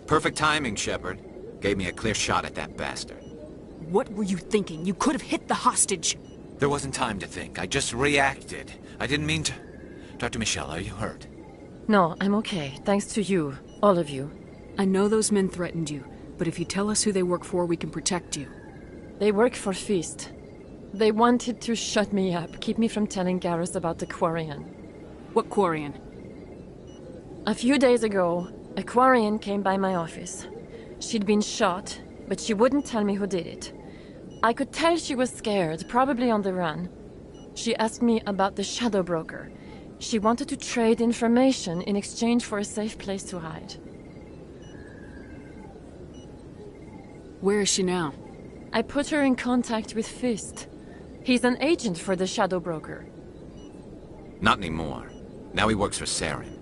Perfect timing, Shepard. Gave me a clear shot at that bastard. What were you thinking? You could have hit the hostage. There wasn't time to think. I just reacted. I didn't mean to... Dr. Michelle, are you hurt? No, I'm okay. Thanks to you. All of you. I know those men threatened you, but if you tell us who they work for, we can protect you. They work for ΣXIST. They wanted to shut me up, keep me from telling Garrus about the Quarian. What Quarian? A few days ago, a Quarian came by my office. She'd been shot, but she wouldn't tell me who did it. I could tell she was scared, probably on the run. She asked me about the shadow broker. She wanted to trade information in exchange for a safe place to hide. Where is she now? I put her in contact with ΣXIST. He's an agent for the shadow broker. Not anymore. Now he works for Saren.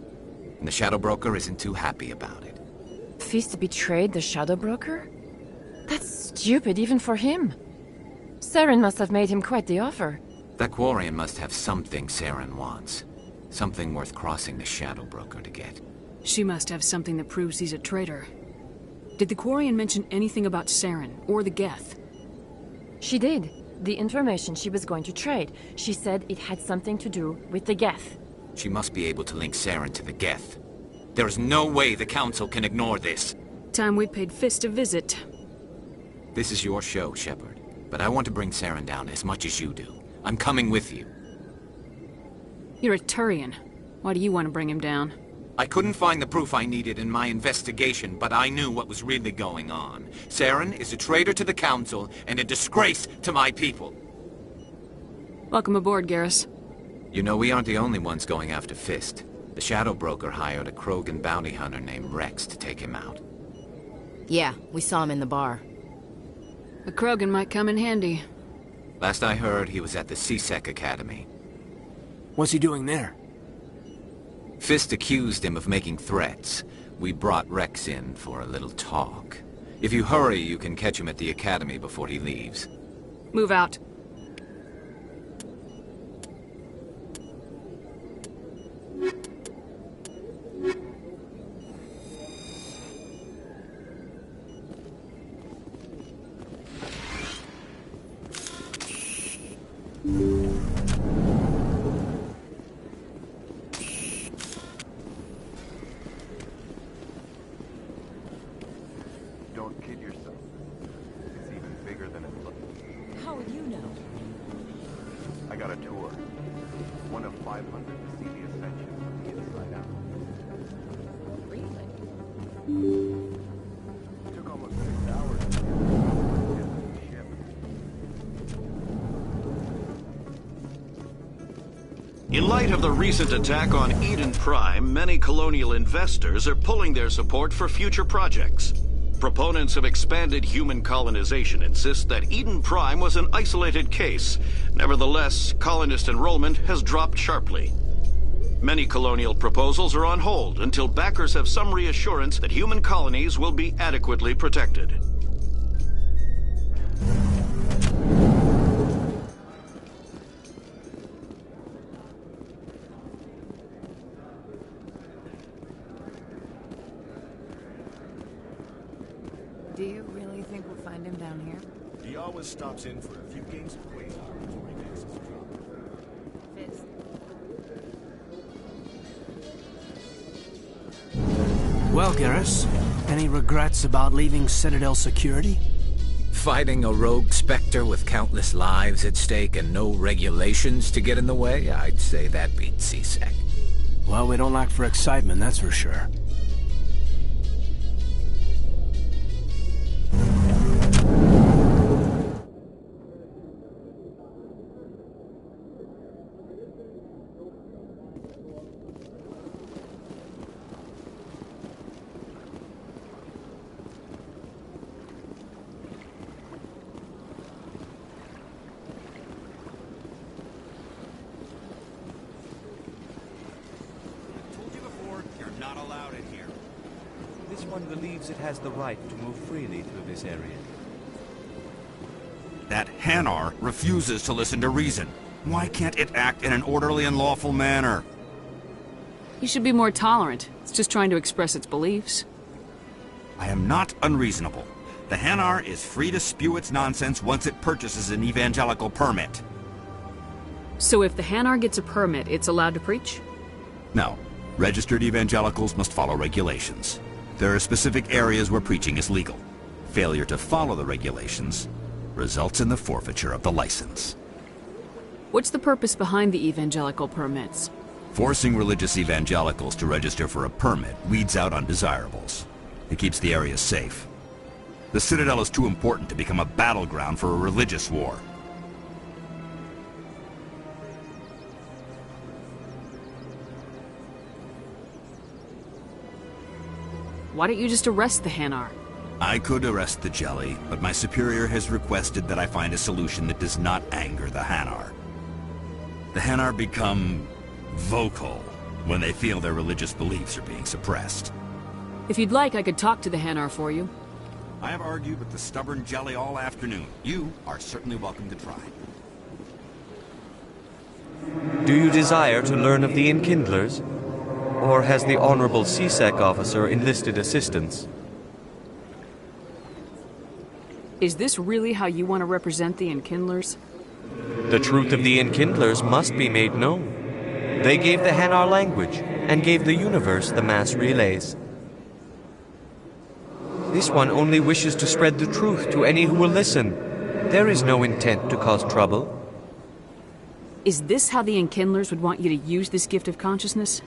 And the shadow broker isn't too happy about it. ΣXIST betrayed the shadow broker? That's stupid even for him. Saren must have made him quite the offer. That Quarian must have something Saren wants. Something worth crossing the shadow broker to get. She must have something that proves he's a traitor. Did the Quarian mention anything about Saren or the Geth? She did. The information she was going to trade. She said it had something to do with the Geth. She must be able to link Saren to the Geth. There is no way the Council can ignore this. Time we paid ΣXIST a visit. This is your show, Shepard. But I want to bring Saren down as much as you do. I'm coming with you. You're a Turian. Why do you want to bring him down? I couldn't find the proof I needed in my investigation, but I knew what was really going on. Saren is a traitor to the Council and a disgrace to my people. Welcome aboard, Garrus. You know, we aren't the only ones going after ΣXIST. The shadow broker hired a Krogan bounty hunter named Rex to take him out. Yeah, we saw him in the bar. A Krogan might come in handy. Last I heard, he was at the CSEC Academy. What's he doing there? ΣXIST accused him of making threats. We brought Rex in for a little talk. If you hurry, you can catch him at the Academy before he leaves. Move out. Don't kid yourself. It's even bigger than it looks. How would you know? I got a tour. One of 500 to see the ascension from the inside out. Really? It took almost 6 hours to get the ship. In light of the recent attack on Eden Prime, many colonial investors are pulling their support for future projects. Proponents of expanded human colonization insist that Eden Prime was an isolated case. Nevertheless, colonist enrollment has dropped sharply. Many colonial proposals are on hold until backers have some reassurance that human colonies will be adequately protected. Do you really think we'll find him down here? He always stops in for a few games of Quasar before he makes his drop. Well, Garrus, any regrets about leaving Citadel security? Fighting a rogue Spectre with countless lives at stake and no regulations to get in the way? I'd say that beats CSEC. Well, we don't lack for excitement, that's for sure. Believes it has the right to move freely through this area. That Hanar refuses to listen to reason. Why can't it act in an orderly and lawful manner? You should be more tolerant. It's just trying to express its beliefs. I am not unreasonable. The Hanar is free to spew its nonsense once it purchases an evangelical permit. So if the Hanar gets a permit, it's allowed to preach? No. Registered evangelicals must follow regulations. There are specific areas where preaching is legal. Failure to follow the regulations results in the forfeiture of the license. What's the purpose behind the evangelical permits? Forcing religious evangelicals to register for a permit weeds out undesirables. It keeps the area safe. The Citadel is too important to become a battleground for a religious war. Why don't you just arrest the Hanar? I could arrest the Jelly, but my superior has requested that I find a solution that does not anger the Hanar. The Hanar become vocal when they feel their religious beliefs are being suppressed. If you'd like, I could talk to the Hanar for you. I have argued with the stubborn Jelly all afternoon. You are certainly welcome to try. Do you desire to learn of the Enkindlers? Or has the Honorable CSEC officer enlisted assistance? Is this really how you want to represent the Enkindlers? The truth of the Enkindlers must be made known. They gave the Hanar language, and gave the universe the mass relays. This one only wishes to spread the truth to any who will listen. There is no intent to cause trouble. Is this how the Enkindlers would want you to use this gift of consciousness?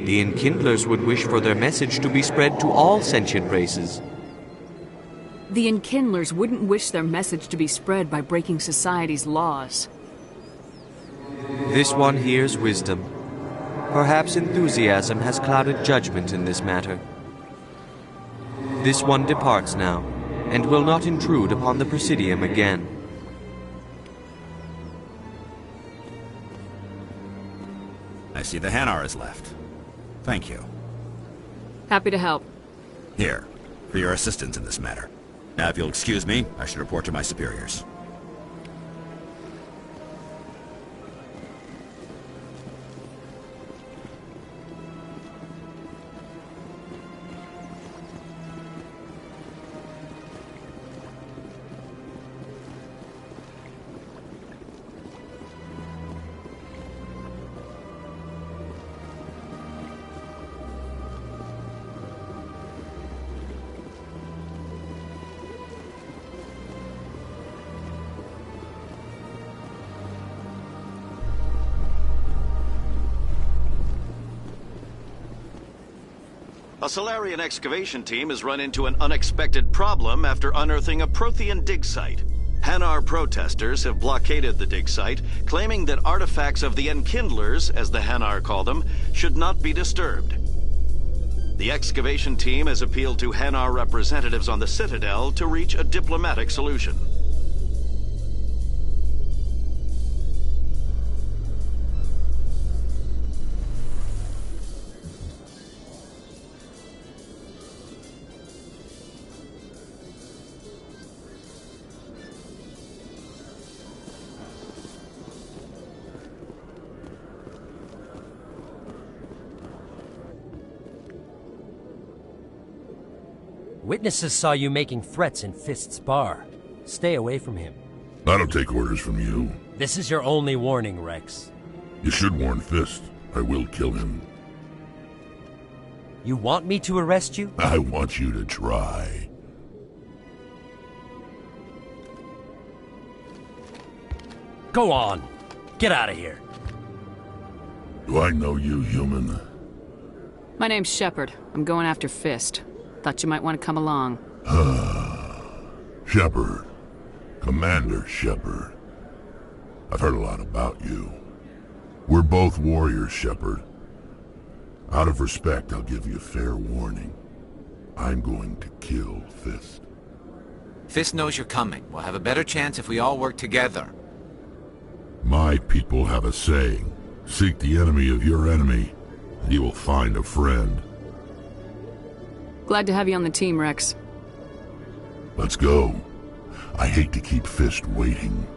The Enkindlers would wish for their message to be spread to all sentient races. The Enkindlers wouldn't wish their message to be spread by breaking society's laws. This one hears wisdom. Perhaps enthusiasm has clouded judgment in this matter. This one departs now, and will not intrude upon the Presidium again. I see the Hanar is left. Thank you. Happy to help. Here, for your assistance in this matter. Now, if you'll excuse me, I should report to my superiors. A Solarian excavation team has run into an unexpected problem after unearthing a Prothean dig site. Hanar protesters have blockaded the dig site, claiming that artifacts of the Enkindlers, as the Hanar call them, should not be disturbed. The excavation team has appealed to Hanar representatives on the Citadel to reach a diplomatic solution. Witnesses saw you making threats in Fist's bar. Stay away from him. I don't take orders from you. This is your only warning, Rex. You should warn Fist. I will kill him. You want me to arrest you? I want you to try. Go on. Get out of here. Do I know you, human? My name's Shepard. I'm going after Fist. Thought you might want to come along. Shepard. Commander Shepard. I've heard a lot about you. We're both warriors, Shepard. Out of respect, I'll give you a fair warning. I'm going to kill Fist. Fist knows you're coming. We'll have a better chance if we all work together. My people have a saying. Seek the enemy of your enemy, and you will find a friend. Glad to have you on the team, Rex. Let's go. I hate to keep Fist waiting.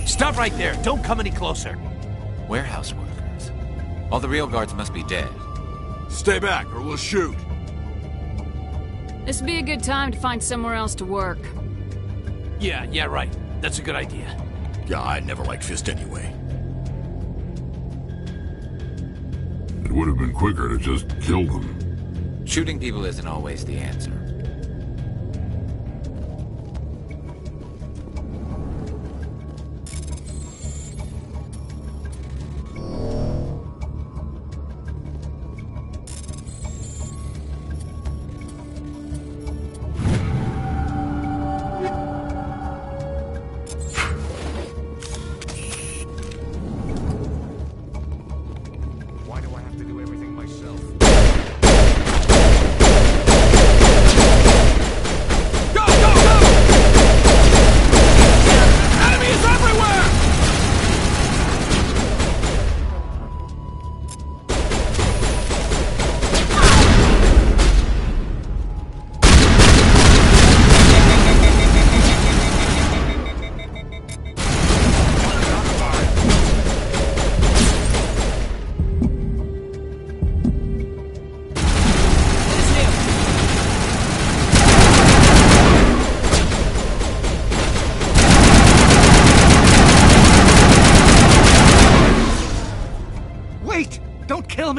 Stop right there! Don't come any closer! Warehouse workers. All the real guards must be dead. Stay back, or we'll shoot. This would be a good time to find somewhere else to work. Yeah, right. That's a good idea. Yeah, I never liked Fist anyway. It would have been quicker to just kill them. Shooting people isn't always the answer.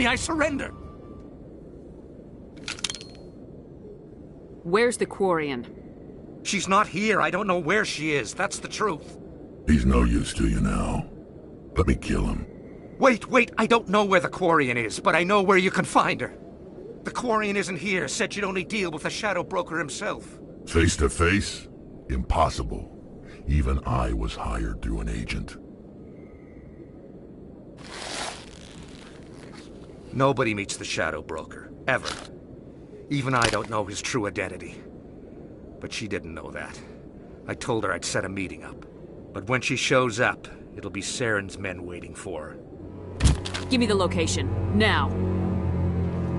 I surrender! Where's the Quarian? She's not here. I don't know where she is. That's the truth. He's no use to you now. Let me kill him. Wait. I don't know where the Quarian is, but I know where you can find her. The Quarian isn't here. Said she'd only deal with the Shadow Broker himself. Face to face? Impossible. Even I was hired through an agent. Nobody meets the Shadow Broker, ever. Even I don't know his true identity. But she didn't know that. I told her I'd set a meeting up. But when she shows up, it'll be Saren's men waiting for her. Give me the location, now.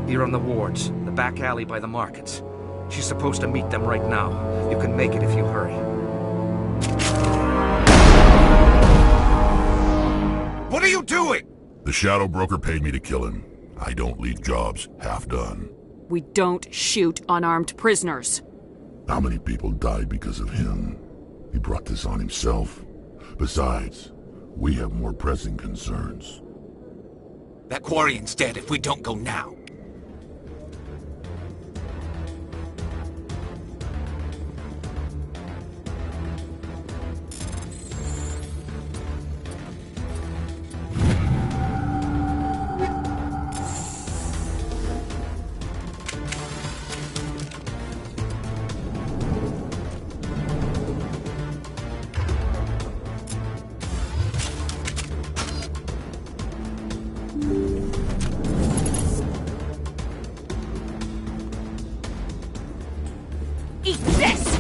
Here on the wards, the back alley by the markets. She's supposed to meet them right now. You can make it if you hurry. What are you doing? The Shadow Broker paid me to kill him. I don't leave jobs half done. We don't shoot unarmed prisoners. How many people died because of him? He brought this on himself. Besides, we have more pressing concerns. That Quarian's dead if we don't go now. Eat this!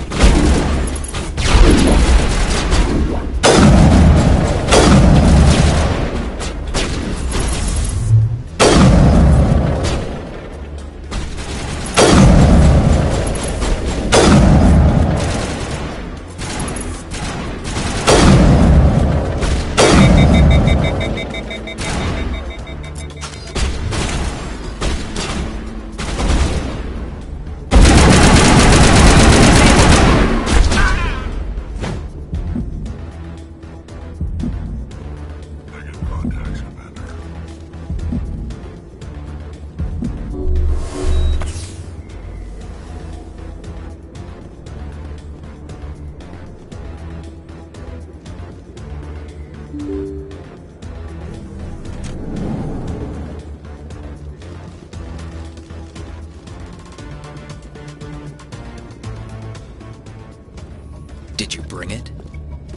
Did you bring it?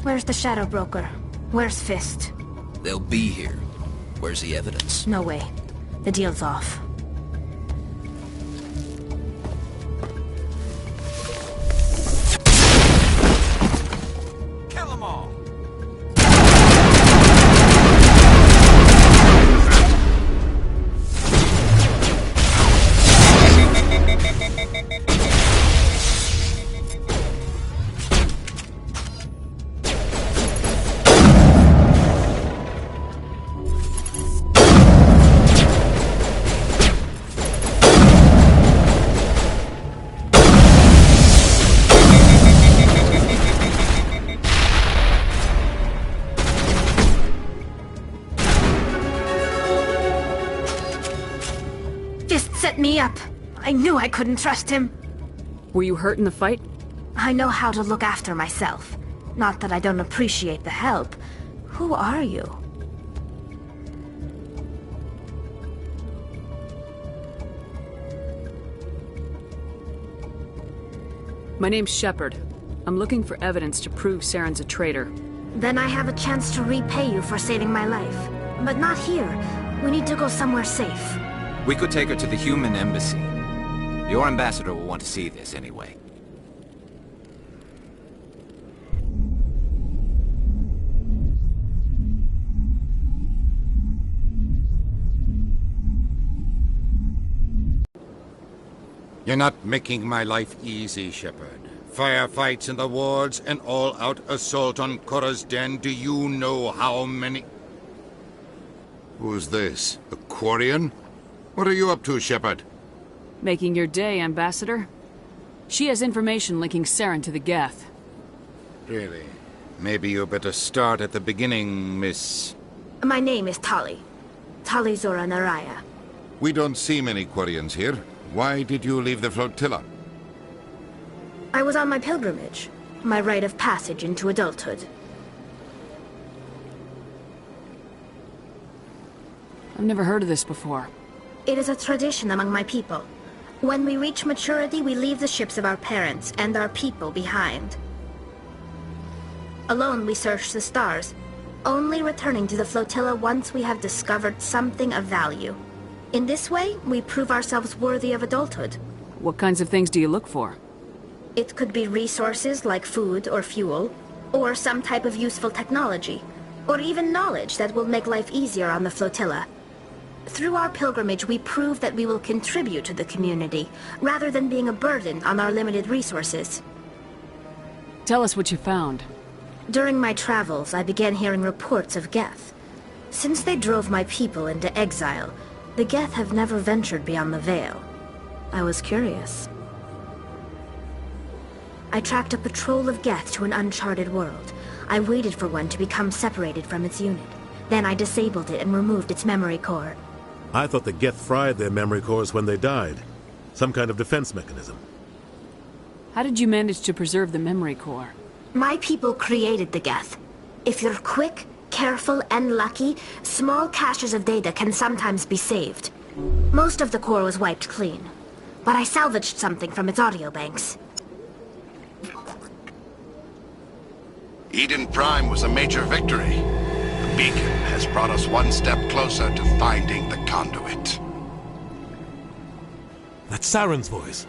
Where's the Shadow Broker? Where's Fist? They'll be here. Where's the evidence? No way. The deal's off. Kill them all! Me up. I knew I couldn't trust him. Were you hurt in the fight? I know how to look after myself. Not that I don't appreciate the help. Who are you? My name's Shepard. I'm looking for evidence to prove Saren's a traitor. Then I have a chance to repay you for saving my life. But not here. We need to go somewhere safe. We could take her to the human embassy. Your ambassador will want to see this anyway. You're not making my life easy, Shepard. Firefights in the wards, an all-out assault on Korra's den. Do you know how many... Who's this? A Quarian? What are you up to, Shepard? Making your day, Ambassador. She has information linking Saren to the Geth. Really? Maybe you better start at the beginning, Miss... My name is Tali. Tali Zora Naraya. We don't see many Quarians here. Why did you leave the flotilla? I was on my pilgrimage. My rite of passage into adulthood. I've never heard of this before. It is a tradition among my people. When we reach maturity, we leave the ships of our parents and our people behind. Alone, we search the stars, only returning to the flotilla once we have discovered something of value. In this way, we prove ourselves worthy of adulthood. What kinds of things do you look for? It could be resources like food or fuel, or some type of useful technology, or even knowledge that will make life easier on the flotilla. Through our pilgrimage, we prove that we will contribute to the community, rather than being a burden on our limited resources. Tell us what you found. During my travels, I began hearing reports of Geth. Since they drove my people into exile, the Geth have never ventured beyond the Veil. I was curious. I tracked a patrol of Geth to an uncharted world. I waited for one to become separated from its unit. Then I disabled it and removed its memory core. I thought the Geth fried their memory cores when they died. Some kind of defense mechanism. How did you manage to preserve the memory core? My people created the Geth. If you're quick, careful, and lucky, small caches of data can sometimes be saved. Most of the core was wiped clean, but I salvaged something from its audio banks. Eden Prime was a major victory. The beacon has brought us one step closer to finding the conduit. That's Saren's voice.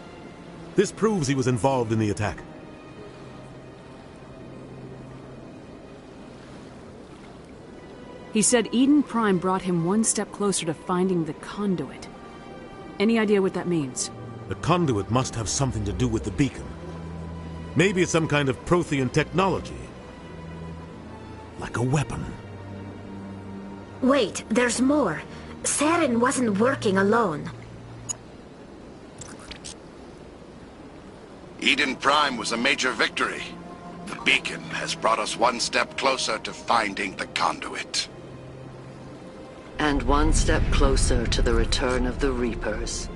This proves he was involved in the attack. He said Eden Prime brought him one step closer to finding the conduit. Any idea what that means? The conduit must have something to do with the beacon. Maybe it's some kind of Prothean technology. Like a weapon. Wait, there's more. Saren wasn't working alone. Eden Prime was a major victory. The beacon has brought us one step closer to finding the conduit. And one step closer to the return of the Reapers.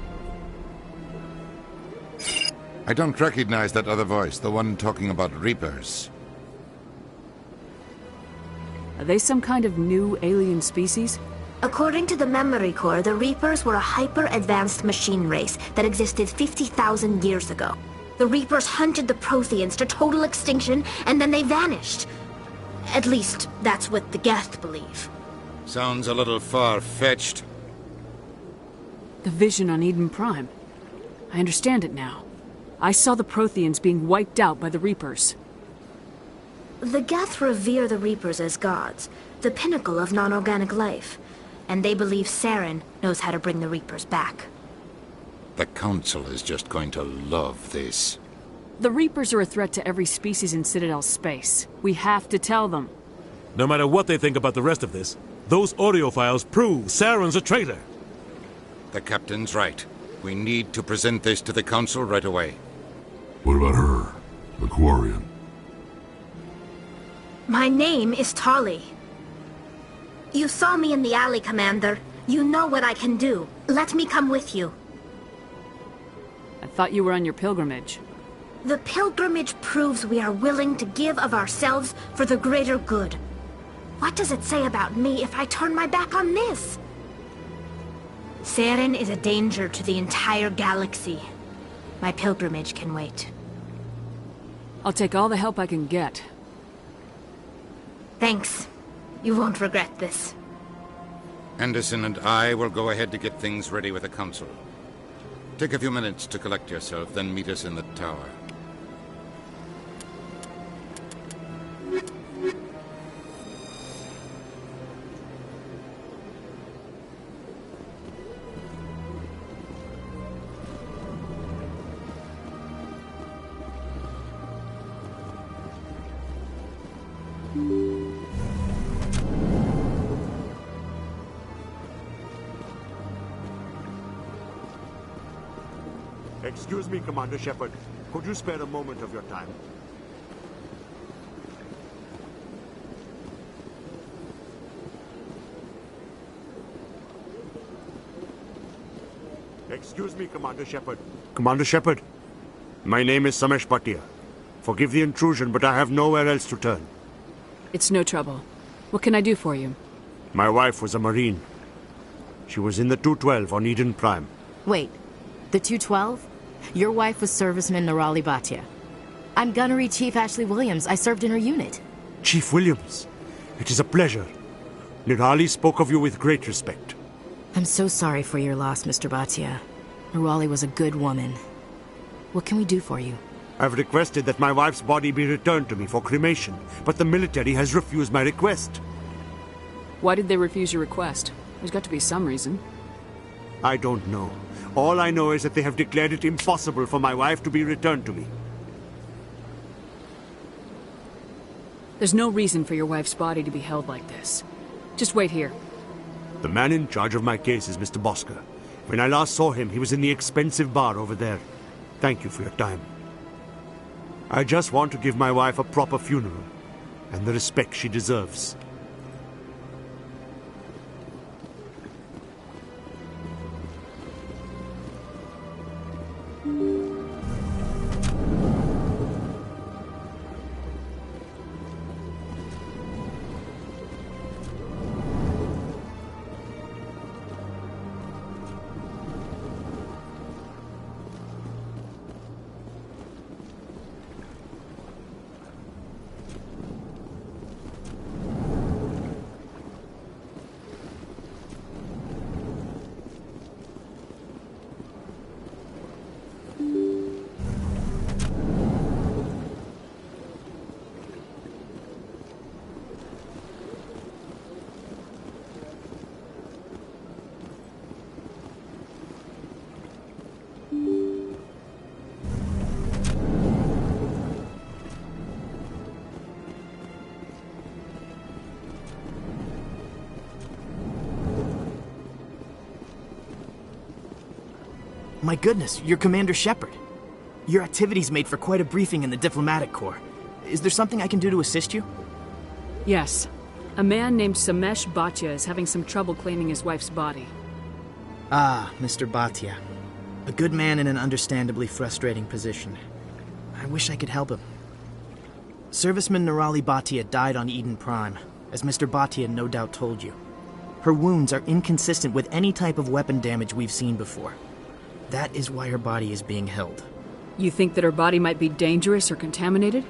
I don't recognize that other voice, the one talking about Reapers. Are they some kind of new alien species? According to the memory core, the Reapers were a hyper-advanced machine race that existed 50,000 years ago. The Reapers hunted the Protheans to total extinction, and then they vanished. At least, that's what the Geth believe. Sounds a little far-fetched. The vision on Eden Prime. I understand it now. I saw the Protheans being wiped out by the Reapers. The Geth revere the Reapers as gods, the pinnacle of non-organic life. And they believe Saren knows how to bring the Reapers back. The Council is just going to love this. The Reapers are a threat to every species in Citadel space. We have to tell them. No matter what they think about the rest of this, those audio files prove Saren's a traitor. The Captain's right. We need to present this to the Council right away. What about her? The Quarian? My name is Tali. You saw me in the alley, Commander. You know what I can do. Let me come with you. I thought you were on your pilgrimage. The pilgrimage proves we are willing to give of ourselves for the greater good. What does it say about me if I turn my back on this? Saren is a danger to the entire galaxy. My pilgrimage can wait. I'll take all the help I can get. Thanks. You won't regret this. Anderson and I will go ahead to get things ready with the Council. Take a few minutes to collect yourself, then meet us in the tower. Excuse me, Commander Shepard. Could you spare a moment of your time? Excuse me, Commander Shepard. Commander Shepard, my name is Samesh Bhatia. Forgive the intrusion, but I have nowhere else to turn. It's no trouble. What can I do for you? My wife was a Marine. She was in the 212 on Eden Prime. Wait, the 212? Your wife was Serviceman Nirali Bhatia. I'm Gunnery Chief Ashley Williams. I served in her unit. Chief Williams, it is a pleasure. Nirali spoke of you with great respect. I'm so sorry for your loss, Mr. Bhatia. Nirali was a good woman. What can we do for you? I've requested that my wife's body be returned to me for cremation, but the military has refused my request. Why did they refuse your request? There's got to be some reason. I don't know. All I know is that they have declared it impossible for my wife to be returned to me. There's no reason for your wife's body to be held like this. Just wait here. The man in charge of my case is Mr. Bosker. When I last saw him, he was in the expensive bar over there. Thank you for your time. I just want to give my wife a proper funeral, and the respect she deserves. My goodness, you're Commander Shepard. Your activities made for quite a briefing in the Diplomatic Corps. Is there something I can do to assist you? Yes. A man named Samesh Bhatia is having some trouble claiming his wife's body. Ah, Mr. Bhatia. A good man in an understandably frustrating position. I wish I could help him. Serviceman Nirali Bhatia died on Eden Prime, as Mr. Bhatia no doubt told you. Her wounds are inconsistent with any type of weapon damage we've seen before. That is why her body is being held. You think that her body might be dangerous or contaminated?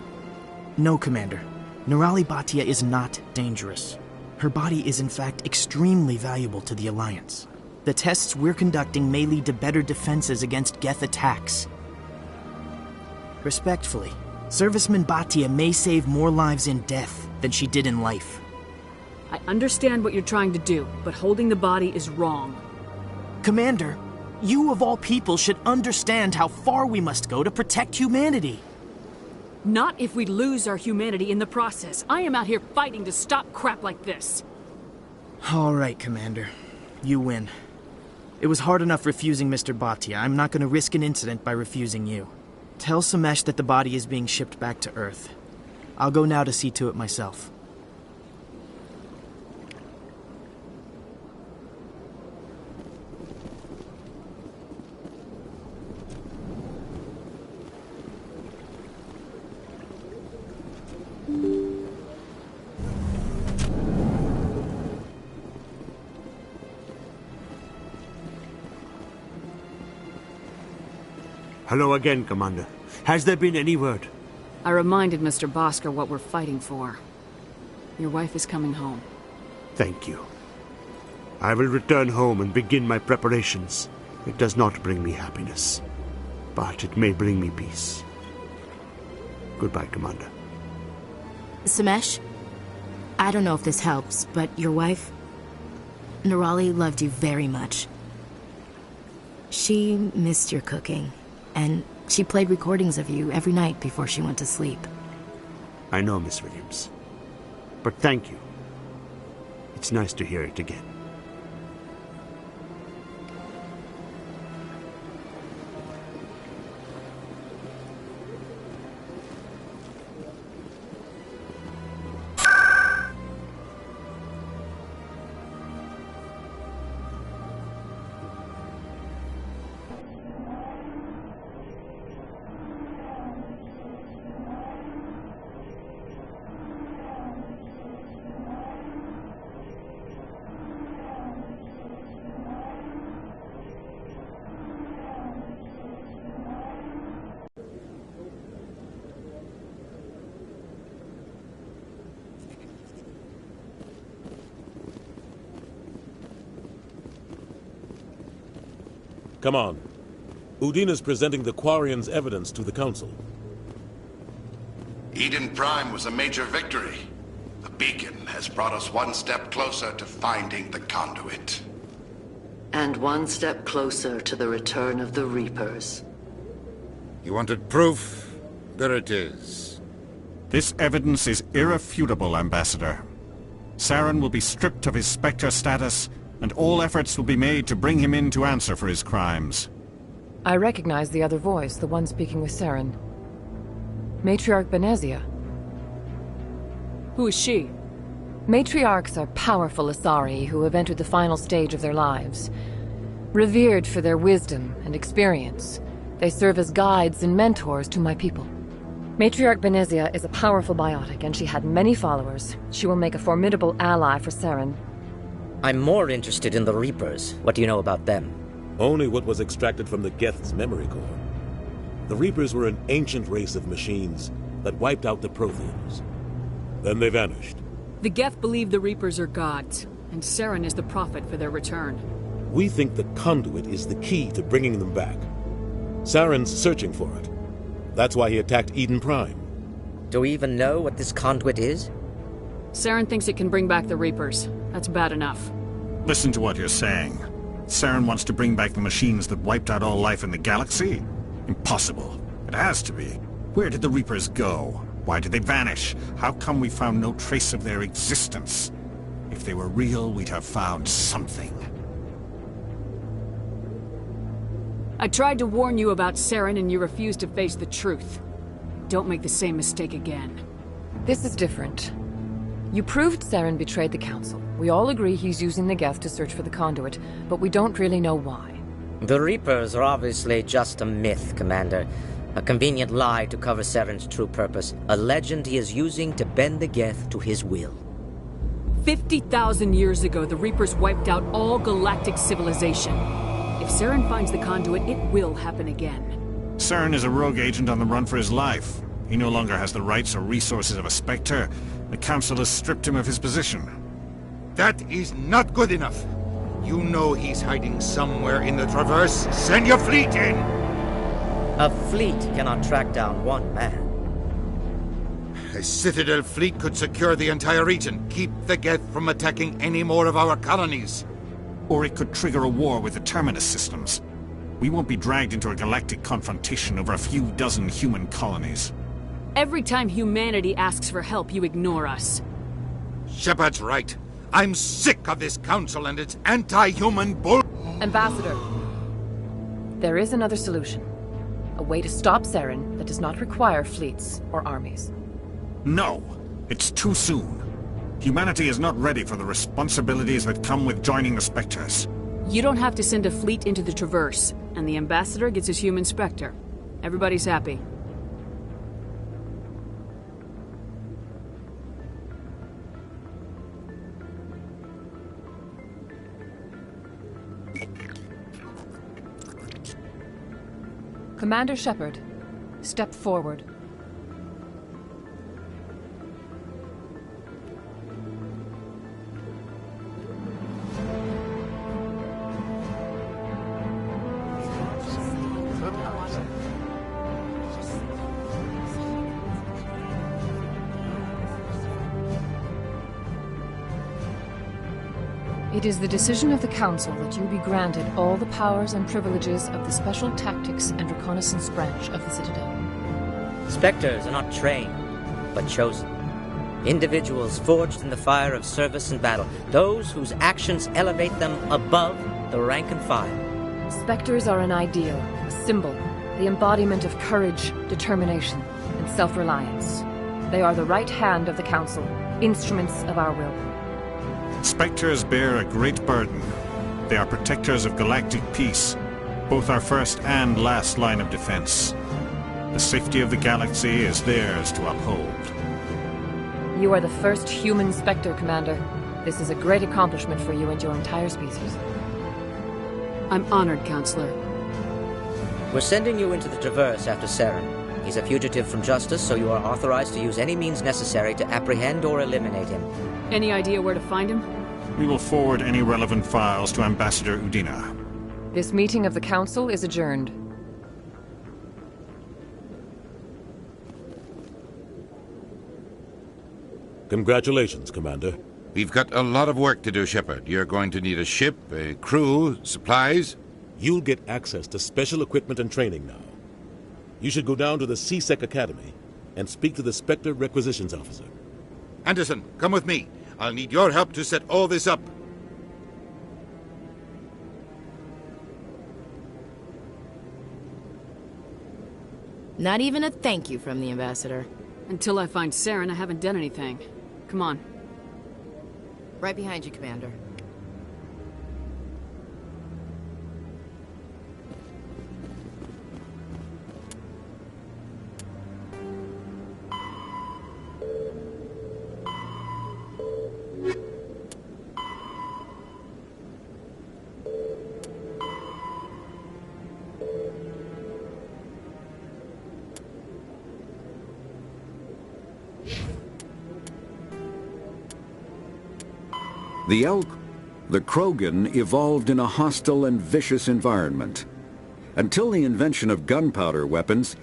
No, Commander. Nerali Bhatia is not dangerous. Her body is in fact extremely valuable to the Alliance. The tests we're conducting may lead to better defenses against Geth attacks. Respectfully, Serviceman Bhatia may save more lives in death than she did in life. I understand what you're trying to do, but holding the body is wrong. Commander, you of all people should understand how far we must go to protect humanity. Not if we lose our humanity in the process. I am out here fighting to stop crap like this. All right, Commander. You win. It was hard enough refusing Mr. Bhatia. I'm not going to risk an incident by refusing you. Tell Samesh that the body is being shipped back to Earth. I'll go now to see to it myself. Hello again, Commander. Has there been any word? I reminded Mr. Bosker what we're fighting for. Your wife is coming home. Thank you. I will return home and begin my preparations. It does not bring me happiness, but it may bring me peace. Goodbye, Commander. Samesh, I don't know if this helps, but your wife, Nerali, loved you very much. She missed your cooking, and she played recordings of you every night before she went to sleep. I know, Miss Williams. But thank you. It's nice to hear it again. Come on. Udina's presenting the Quarian's evidence to the Council. Eden Prime was a major victory. The beacon has brought us one step closer to finding the conduit. And one step closer to the return of the Reapers. You wanted proof? There it is. This evidence is irrefutable, Ambassador. Saren will be stripped of his Spectre status, and all efforts will be made to bring him in to answer for his crimes. I recognize the other voice, the one speaking with Saren. Matriarch Benezia. Who is she? Matriarchs are powerful Asari who have entered the final stage of their lives. Revered for their wisdom and experience, they serve as guides and mentors to my people. Matriarch Benezia is a powerful biotic, and she had many followers. She will make a formidable ally for Saren. I'm more interested in the Reapers. What do you know about them? Only what was extracted from the Geth's memory core. The Reapers were an ancient race of machines that wiped out the Protheans. Then they vanished. The Geth believe the Reapers are gods, and Saren is the prophet for their return. We think the conduit is the key to bringing them back. Saren's searching for it. That's why he attacked Eden Prime. Do we even know what this conduit is? Saren thinks it can bring back the Reapers. That's bad enough. Listen to what you're saying. Saren wants to bring back the machines that wiped out all life in the galaxy? Impossible. It has to be. Where did the Reapers go? Why did they vanish? How come we found no trace of their existence? If they were real, we'd have found something. I tried to warn you about Saren and you refused to face the truth. Don't make the same mistake again. This is different. You proved Saren betrayed the Council. We all agree he's using the Geth to search for the conduit, but we don't really know why. The Reapers are obviously just a myth, Commander. A convenient lie to cover Saren's true purpose. A legend he is using to bend the Geth to his will. 50,000 years ago, the Reapers wiped out all galactic civilization. If Saren finds the conduit, it will happen again. Cern is a rogue agent on the run for his life. He no longer has the rights or resources of a Spectre. The Council has stripped him of his position. That is not good enough. You know he's hiding somewhere in the Traverse. Send your fleet in! A fleet cannot track down one man. A Citadel fleet could secure the entire region, keep the Geth from attacking any more of our colonies. Or it could trigger a war with the Terminus systems. We won't be dragged into a galactic confrontation over a few dozen human colonies. Every time humanity asks for help, you ignore us. Shepard's right. I'm sick of this council and its anti-human bull... Ambassador, there is another solution. A way to stop Saren that does not require fleets or armies. No, it's too soon. Humanity is not ready for the responsibilities that come with joining the Spectres. You don't have to send a fleet into the Traverse, and the Ambassador gets his human Spectre. Everybody's happy. Commander Shepard, step forward. It is the decision of the Council that you be granted all the powers and privileges of the Special Tactics and Reconnaissance Branch of the Citadel. Spectres are not trained, but chosen. Individuals forged in the fire of service and battle. Those whose actions elevate them above the rank and file. Spectres are an ideal, a symbol, the embodiment of courage, determination, and self-reliance. They are the right hand of the Council, instruments of our will. Spectres bear a great burden. They are protectors of galactic peace, both our first and last line of defense. The safety of the galaxy is theirs to uphold. You are the first human Spectre, Commander. This is a great accomplishment for you and your entire species. I'm honored, Counselor. We're sending you into the Traverse after Saren. He's a fugitive from justice, so you are authorized to use any means necessary to apprehend or eliminate him. Any idea where to find him? We will forward any relevant files to Ambassador Udina. This meeting of the Council is adjourned. Congratulations, Commander. We've got a lot of work to do, Shepard. You're going to need a ship, a crew, supplies. You'll get access to special equipment and training now. You should go down to the CSEC Academy and speak to the Spectre Requisitions Officer. Anderson, come with me. I'll need your help to set all this up. Not even a thank you from the Ambassador. Until I find Saren, I haven't done anything. Come on. Right behind you, Commander. The Krogan evolved in a hostile and vicious environment. Until the invention of gunpowder weapons,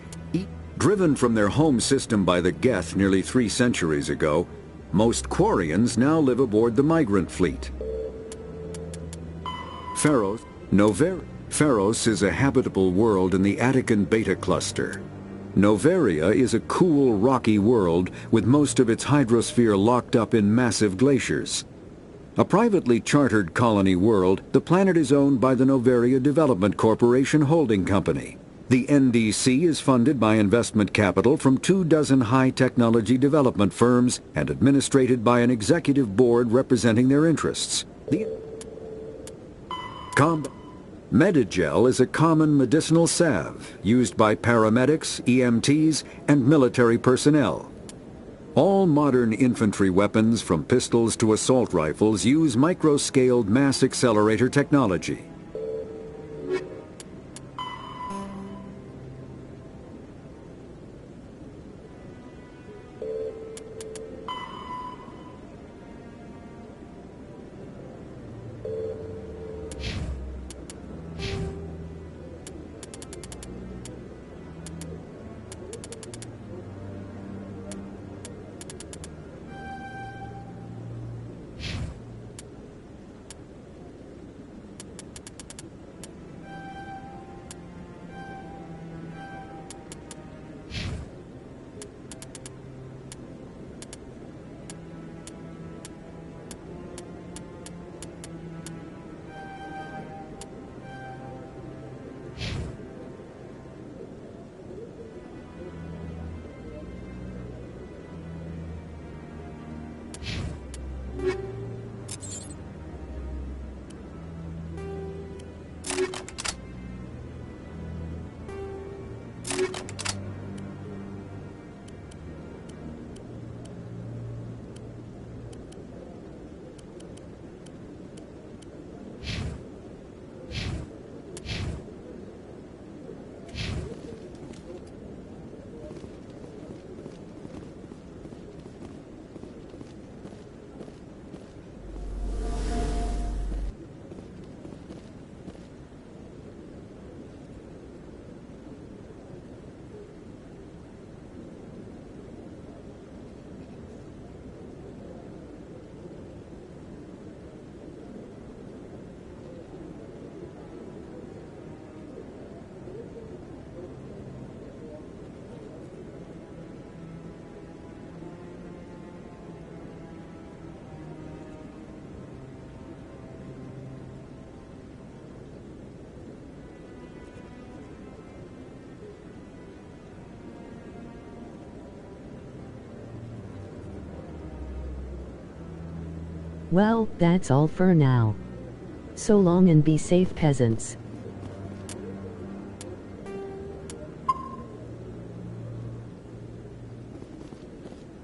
driven from their home system by the Geth nearly 3 centuries ago, most Quarians now live aboard the migrant fleet. Pharos is a habitable world in the Attican Beta Cluster. Noveria is a cool, rocky world with most of its hydrosphere locked up in massive glaciers. A privately chartered colony world, the planet is owned by the Noveria Development Corporation Holding Company. The NDC is funded by investment capital from 24 high-technology development firms and administrated by an executive board representing their interests. Medigel is a common medicinal salve used by paramedics, EMTs, and military personnel. All modern infantry weapons, from pistols to assault rifles, use micro-scaled mass accelerator technology. Well, that's all for now. So long and be safe, peasants.